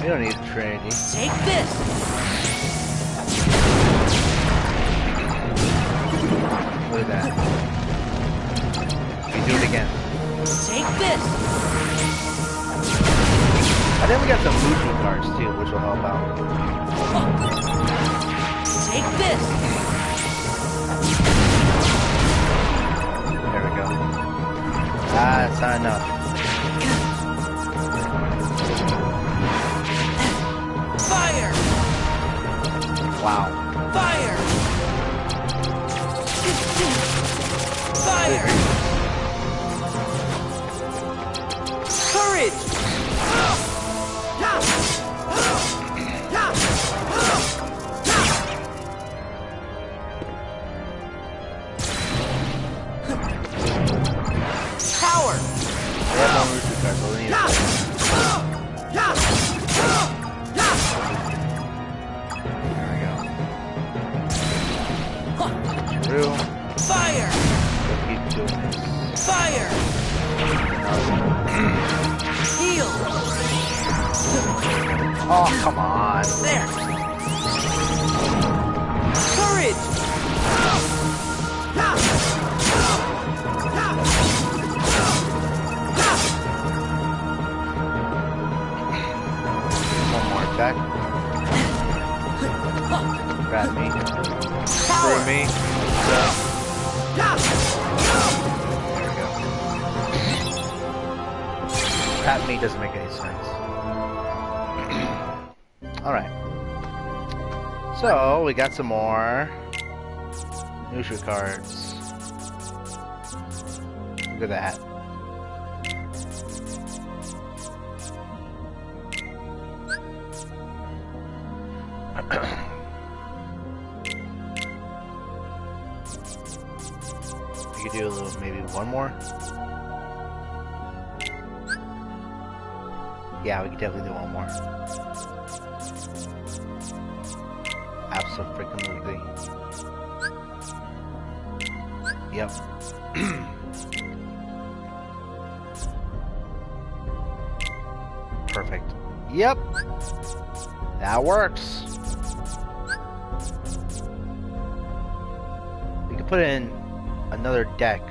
We don't need Trinity. Take this. Look at that. We do it again. Take this. I think we got some movie cards too, which will help out. Take this. There we go. Ah, it's not enough. Fire. Wow. Fire. Fire. Courage. Power. We have no Rooster cards, so we need to play. There we go. True. Fire. We'll keep doing this. Fire. Heal. Oh, come on. There. Courage. One more attack. Grab me. Power. Screw me. There we go. Grab me doesn't make any sense. Alright. So, we got some more Nushu cards. Look at that. We could do a little, maybe one more. Yeah, we could definitely do one more. Abso-freaking-lutely. Yep. Perfect. Yep. That works. We can put in another deck.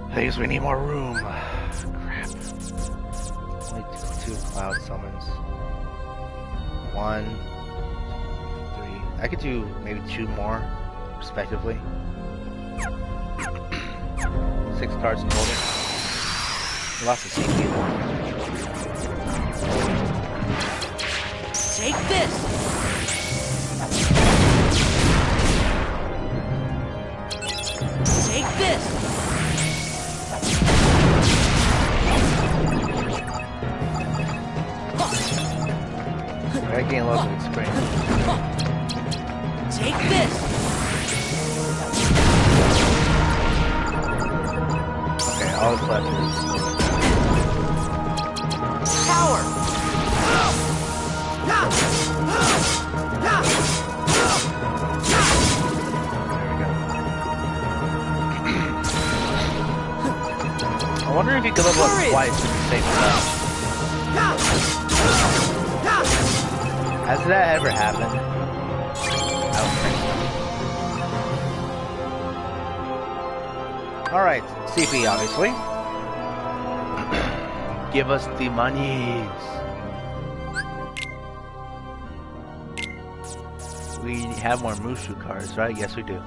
I think we need more room. Crap. Only two cloud summons. 1, 3. I could do maybe 2 more, respectively. 6 cards in total. Lots of CP though. Take this. Take this. I gain lots of experience. Take this. Okay, all that's left is Power. I wonder if you could level up twice in the same class. Has that ever happened? I don't think so. Alright, CP obviously. Give us the monies. We have more Mushu cards, right? Yes, we do.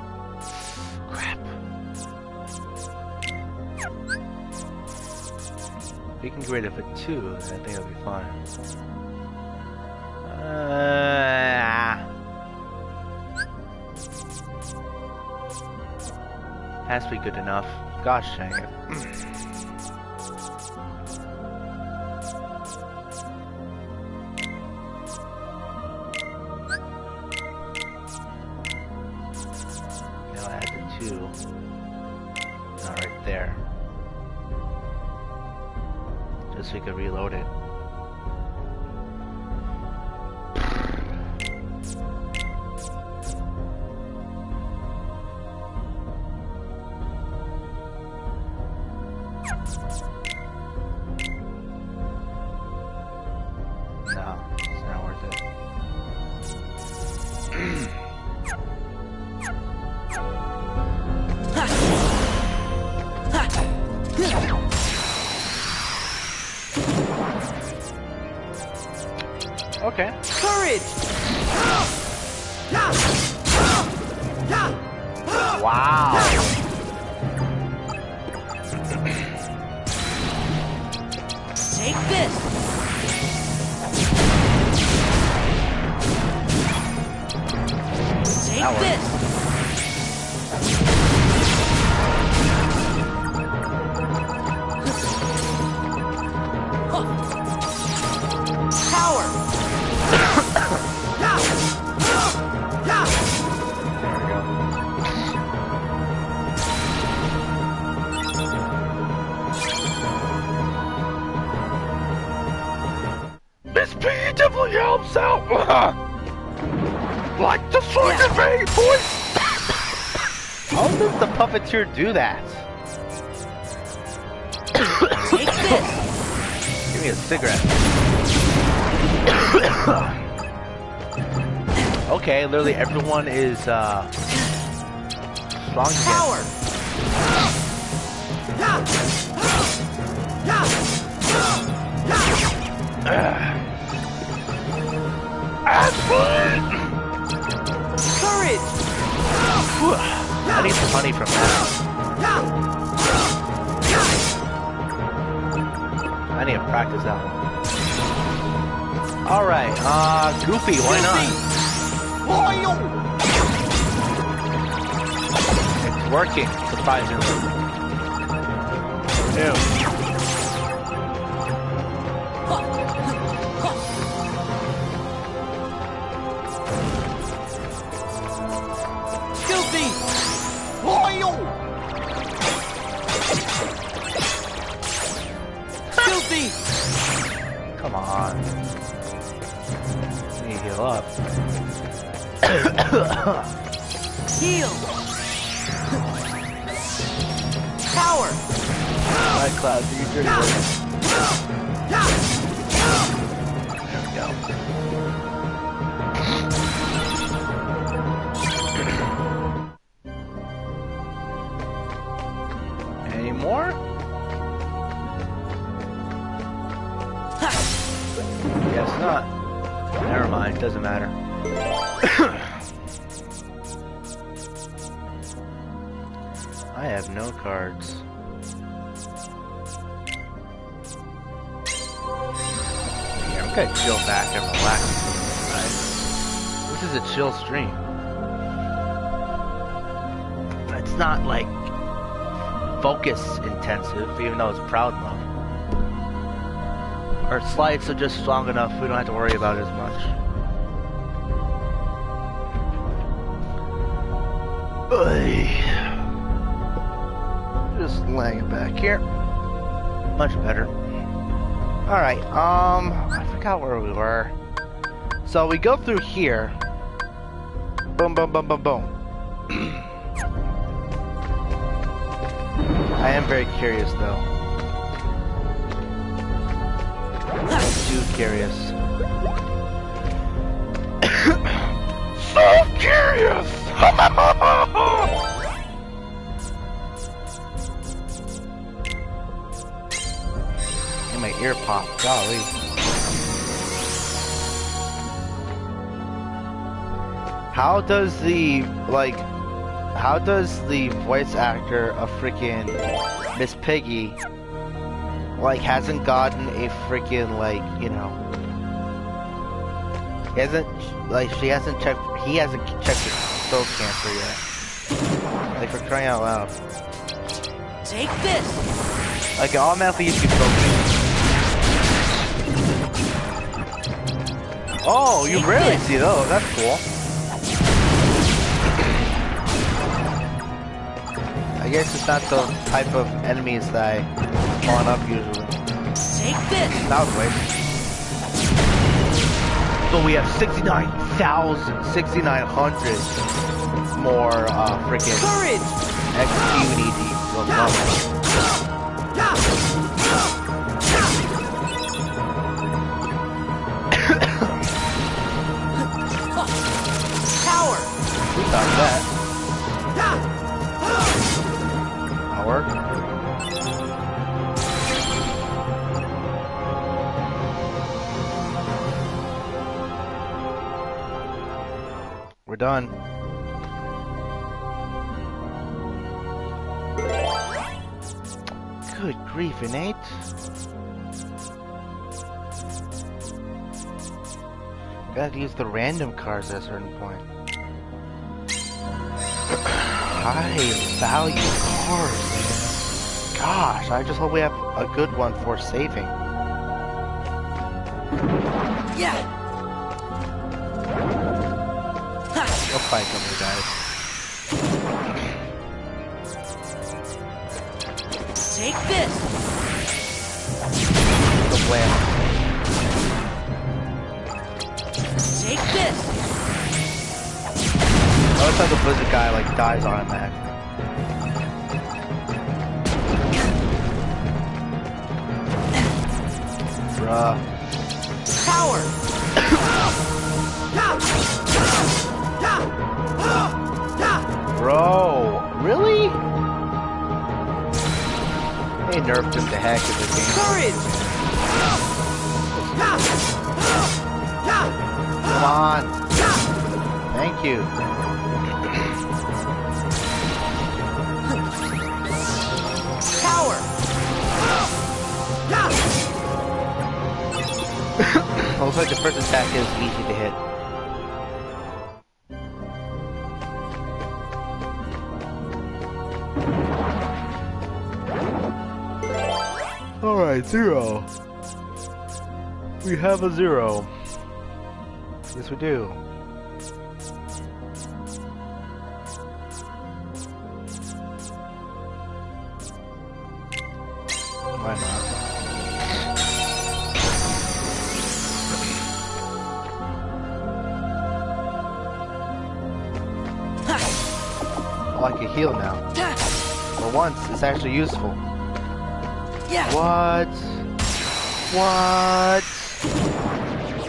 Crap. We can get rid of it too, and I think it'll be fine. Has to be good enough. Gosh dang it. just so you can reload it. No, it's not worth it. Okay. Courage! Wow. Take this! Take this! Power! Miss Piggy definitely helps out. Like destroy the vein, boys. How does the puppeteer do that? Take this! Give me a cigarette. Okay, literally everyone is strong Power! Courage! I need some honey from that. I need to practice that one. Alright, Goofy, why not? It's working, surprisingly. Ew. Filthy! Filthy! Come on. I need to heal up. Heal! Power! Alright, Cloud, do your dirty work. There we go. Any more? Guess not. Never mind, doesn't matter. I have no cards. Yeah, I'm gonna chill back and relax, right? This is a chill stream. It's not like focus intensive, even though it's proud mode. Our slides are just strong enough, we don't have to worry about it as much. Just laying it back here. Much better. Alright, I forgot where we were. So we go through here. Boom, boom, boom, boom, boom. I am very curious though. Too curious. So curious! And my ear popped, golly. How does the, like, how does the voice actor of freaking Miss Piggy, like, hasn't gotten a freaking, like, you know, he hasn't checked his throat cancer yet. Like, for crying out loud. Take this! Like, it automatically used to be throat cancer. Oh, you rarely see those, that's cool. I guess it's not the type of enemies that I spawn up usually. Take this. That was wasted. So we have 6,900 more freaking Courage. XP we need to go up. Power. We got that. That worked. We're done. Good grief, innate. Gotta use the random cards at a certain point. High value cards, man. Gosh, I just hope we have a good one for saving. Yeah. We'll fight them, you guys. Take this. The whale. Take this. Oh, it's like the blizzard guy like dies automatically. Bruh. Power. Bro, really? They nerfed him to heck in the game. Courage. Come on. Thank you. Power. Looks like the first attack is easy to hit. Alright, 0. We have a 0. Yes, we do. Why not? Oh, I can heal now. For once, it's actually useful. Yeah. What? What?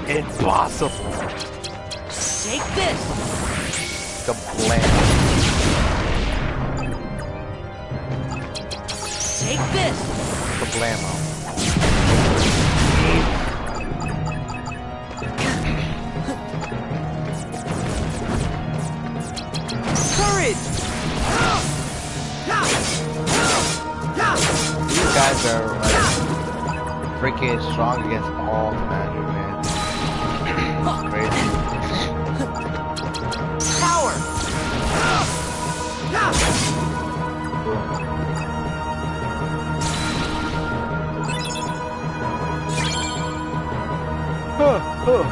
Impossible. Take this. Kablam. Take this. Kablamo. Courage. These guys are like freaking strong against all the magic, man. It's crazy. Power.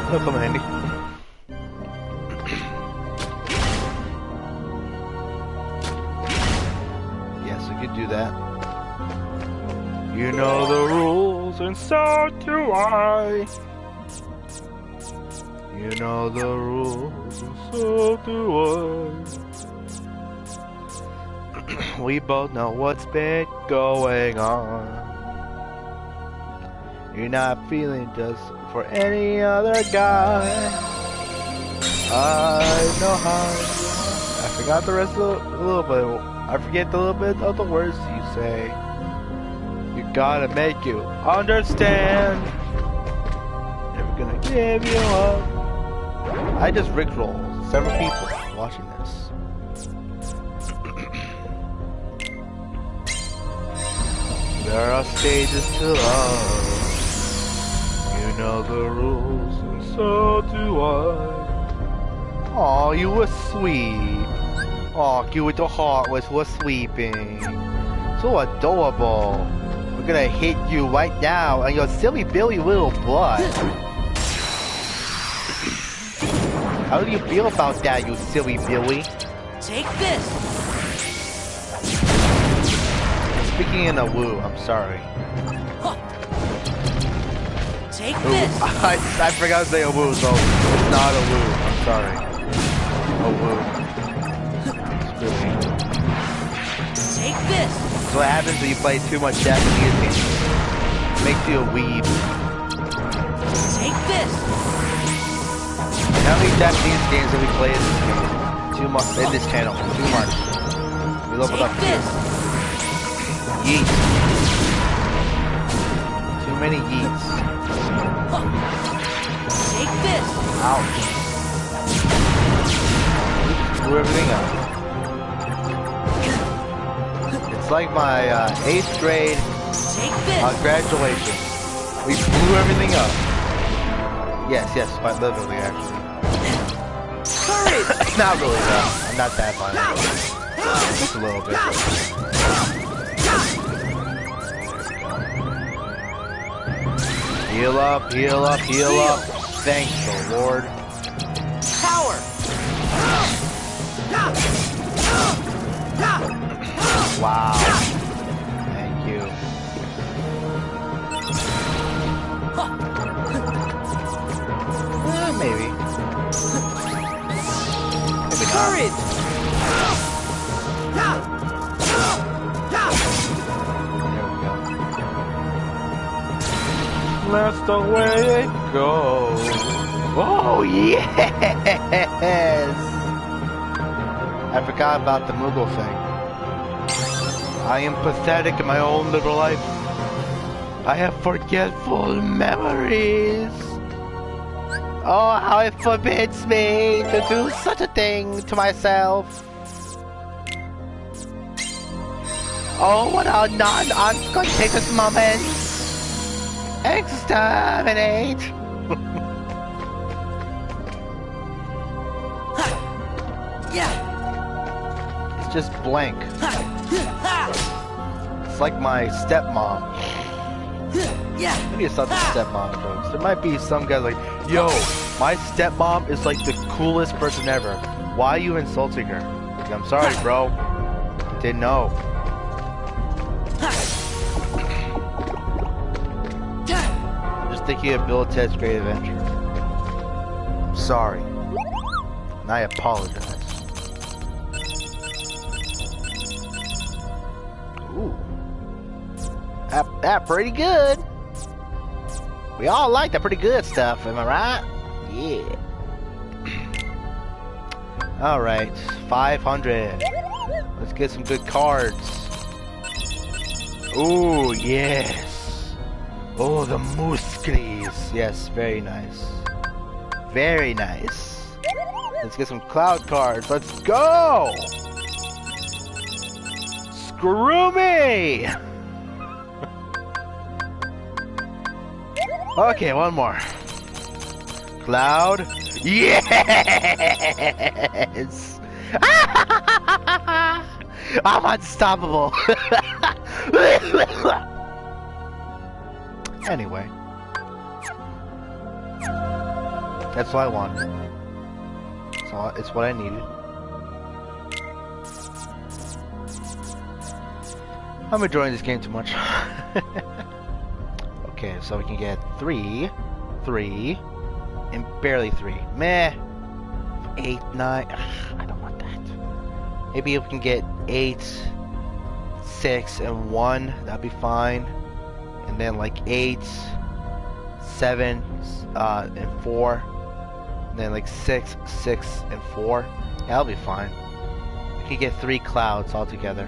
That'll come in handy. Yes, we could do that. You know the rules, and so do I. You know the rules, and so do I. We both know what's been going on. You're not feeling just for any other guy. I know how. I forgot the rest of a little bit. I forget the little bit of the words you say. You gotta make you understand. Never gonna give you up. I just rickrolled several people watching this. There are stages to love. You know the rules, and so do I. Aw, you were sweet. Aw, you with the heart was sleeping. So adorable. We're gonna hit you right now on your silly billy little butt. How do you feel about that, you silly Billy? Take this. I'm speaking in a woo, I'm sorry. Take Ooh, this. I forgot to say a woo, so it's not a woo. I'm sorry. A woo. Take this. So what happens when you play too much Japanese games? It makes you a weeb. Take this. How many Japanese games have we played in this game? Too much in this channel. Too much. We leveled up Take here. this. Yeet. Too many yeets. Take this. Ouch. Blew everything up. It's like my 8th grade Take this. graduation. We blew everything up. Yes, quite literally actually. Courage. Not really though. I'm not that violent. Just a little bit. Heal up, heal up, heal up. Thank the Lord. Power. Wow. Thank you. Maybe. Maybe not. Courage. There we go. That's the way it goes. Oh, yes! I forgot about the Moogle thing. I am pathetic in my own little life. I have forgetful memories. Oh, how it forbids me to do such a thing to myself. Oh, what a non-unconscious moment. Exterminate. It's just blank. It's like my stepmom. Maybe it's not the stepmom jokes. There might be some guys like, yo, my stepmom is like the coolest person ever. Why are you insulting her? Like, I'm sorry, bro. Didn't know. I'm just thinking of Bill and Ted's Great Adventure. I'm sorry. And I apologize. Ooh. That pretty good. We all like that pretty good stuff, am I right? Yeah. Alright, 500. Let's get some good cards. Ooh, yes. Oh, the muskries. Yes, very nice. Very nice. Let's get some cloud cards. Let's go! Screw me! Okay, one more. Cloud. Yes! I'm unstoppable. Anyway. That's what I wanted. So it's what I needed. I'm enjoying this game too much. Okay, so we can get 3, 3, and barely 3. Meh. 8, 9. I don't want that. Maybe if we can get 8, 6, and 1, that'd be fine. And then like 8, 7, and 4. And then like 6, 6, and 4. Yeah, that'll be fine. We can get 3 clouds all together.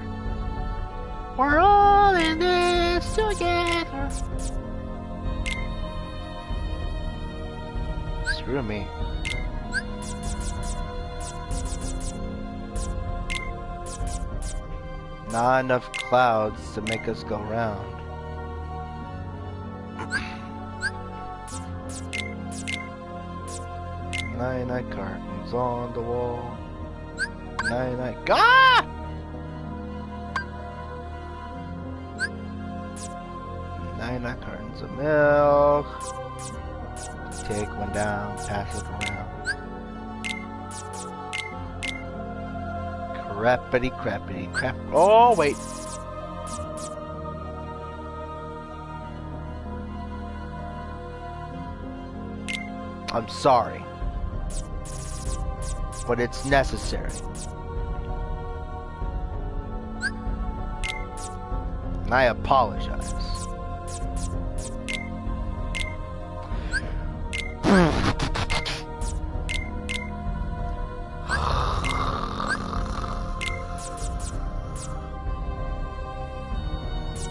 We're all in this together. Screw me. Not enough clouds to make us go round. Night curtains on the wall. Night. Ah! Night curtains of milk. Take one down, pass it around. Crappity crap. Oh, wait. I'm sorry. But it's necessary. And I apologize.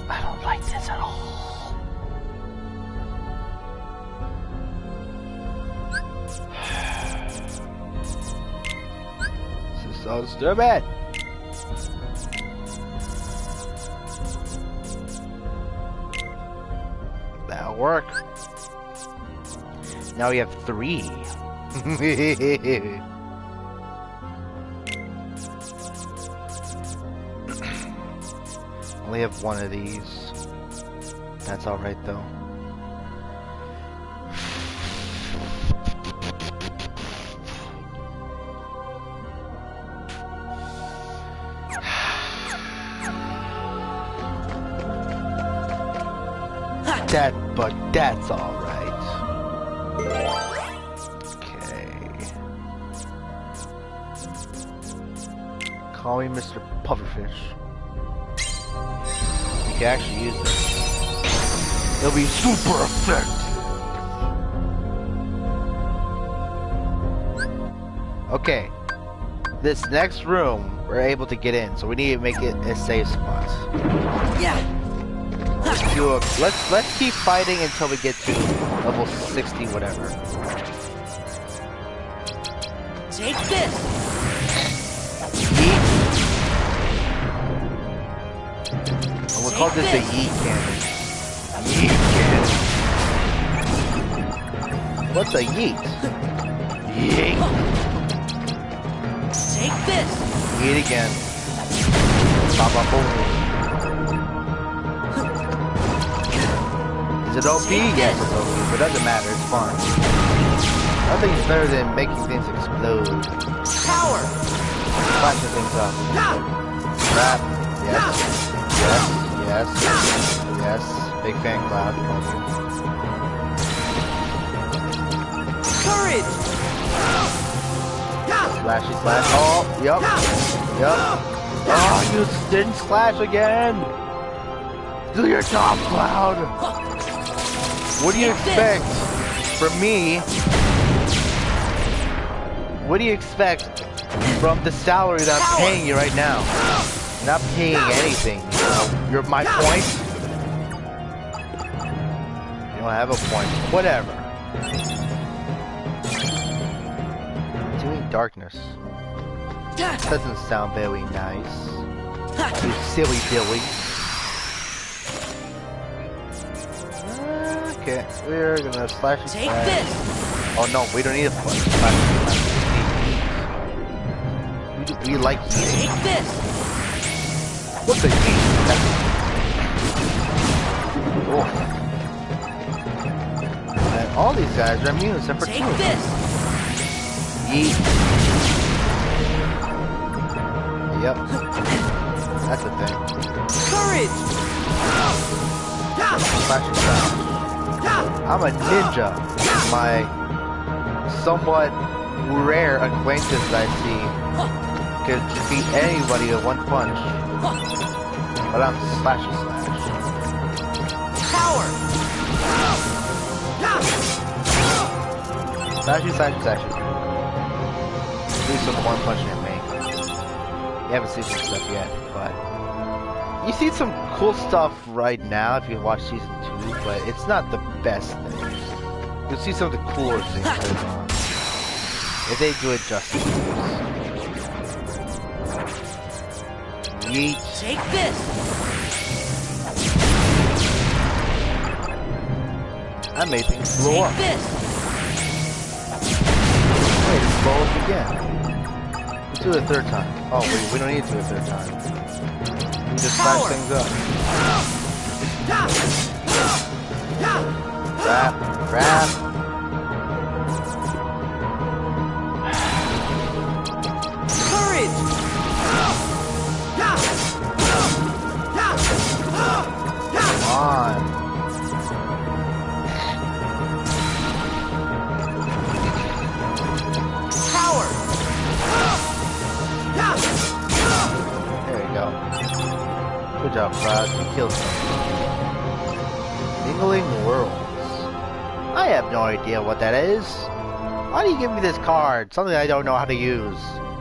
I don't like this at all. This is so stupid. That'll work. Now we have 3. Only have 1 of these. That's alright though. But that's alright. Okay. Call me Mr. Pufferfish. You can actually use this. It'll be super effective. Okay. This next room, we're able to get in, so we need to make it a safe spot. Yeah. Let's keep fighting until we get to level 60, whatever. Take this. Yeet. And we'll call this a yeet cannon. Yeet cannon. What's a yeet? Yeet. Take this. Yeet again. Baba boom. Is it OP? Yes, it's OP, but it doesn't matter, it's fun. Nothing's better than making things explode. Power! Flashing things up. Crap. Yes. Yes. Yes. Yes. Big fan cloud. Courage! Slashy slash. Oh, yup. Yup. Oh, you didn't slash again! Do your top cloud! What do you expect from me? What do you expect from the salary that I'm paying you right now? You're not paying anything. You're my point. You don't have a point. Whatever. Doing darkness. Doesn't sound very nice. You silly Billy. Okay, we're gonna slash and Take slash. this. Oh no, we don't need a slash. We like eating. Take this. What's a yeet? Oh. And all these guys are immune except for 2. Take this. Yeet. Yep. That's the thing. Courage. Slash and slash. I'm a ninja. My somewhat rare acquaintance I see could beat anybody with 1 punch. But I'm slash and slash. Power. Slashy, slashy, slashy. Do some 1 punch hit me. You haven't seen some stuff yet, but you see some cool stuff right now if you watch season 2, but it's not the best thing. You'll see some of the cooler things going on. If they do it justice. Yeet. Take this. I made things blow up. Take this. Wait, it's blow up again. Let's do it a 3rd time. Oh, we don't need to do it a 3rd time. We just flash things up. Crap, crap. Courage. Come on. job, Proud. You killed him. Mingling Worlds. I have no idea what that is. Why do you give me this card? Something I don't know how to use.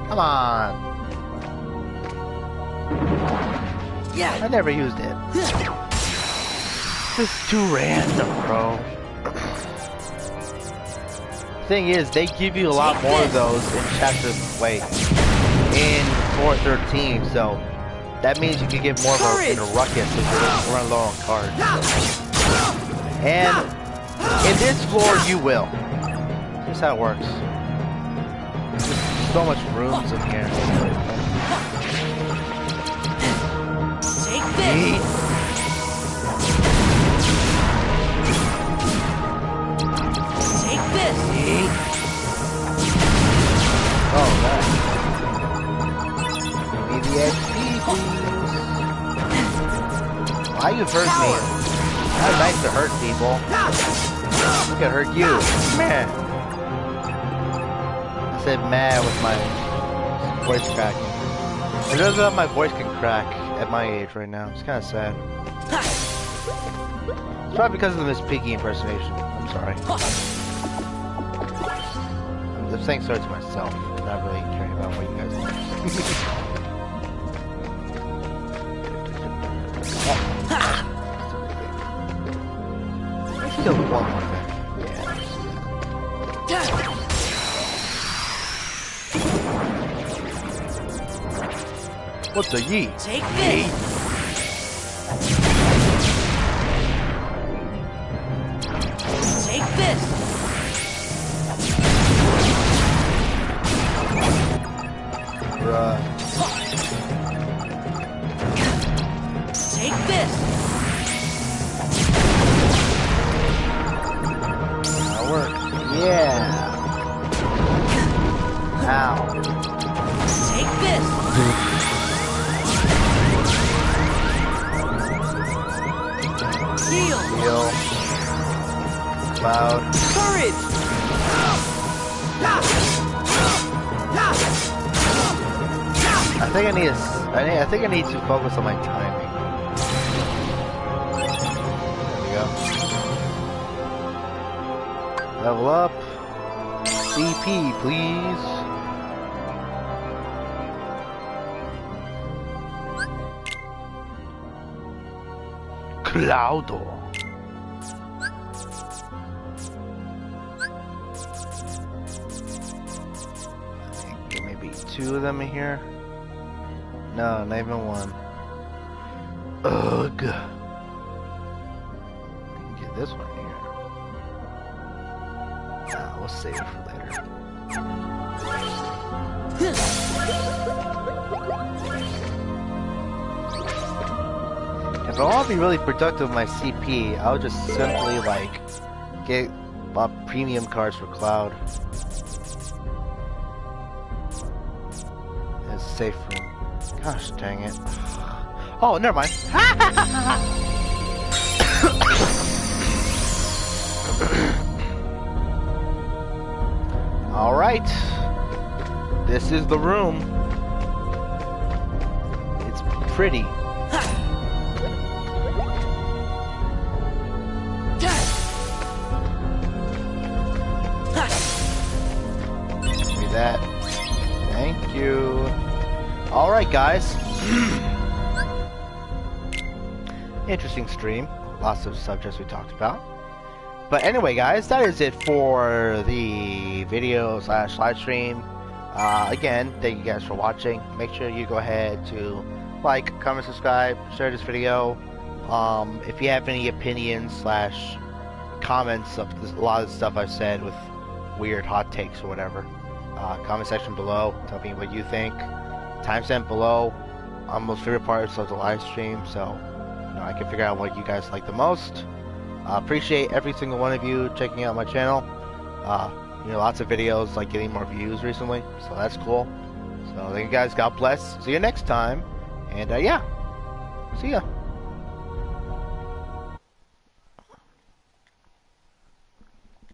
Come on. Yeah. I never used it. This is too random, bro. Thing is, they give you a lot more of those in in 413, so that means you can get more of a in a ruckus if you run low on cards. And in this floor, you will. Here's how it works. There's so much rooms in here. Take this. Take this. Oh, nice. Give me the XP, please. Why you hurt me? Not nice to hurt people. Look at hurt you. Man. I said man with my voice cracking. It doesn't know my voice can crack at my age right now. It's kind of sad. It's probably because of the Miss Piggy impersonation. I'm sorry. I'm saying sorry to myself. I'm not really caring about what you guys think. Let's kill one more thing. Yeah. What's a yeet? Take this. Take this. Bruh. Take this. That works. Yeah. Ow. Take this. Heal. Heal. Cloud. Courage. I think I need to focus on my timing. There we go. Level up. CP, please. Cloudo. I think there may be two of them in here. No, not even one. Ugh. I can get this one here. Nah, we'll save it for later. If I want to be really productive with my CP, I'll just simply like get premium cards for Cloud. It's safe room. Gosh dang it. Oh, never mind. Alright. This is the room. It's pretty. Give me that. Thank you. Alright guys. Interesting stream. Lots of subjects we talked about. But anyway guys, that is it for the video / live stream. Again, thank you guys for watching. Make sure you go ahead to like, comment, subscribe, share this video. If you have any opinions / comments of a lot of the stuff I've said with weird hot takes or whatever, comment section below. Tell me what you think. Timestamp below on most favorite parts of the live stream, so I can figure out what you guys like the most. Appreciate every single one of you checking out my channel. Lots of videos like getting more views recently, so that's cool. So thank you guys. God bless. See you next time, and yeah, see ya.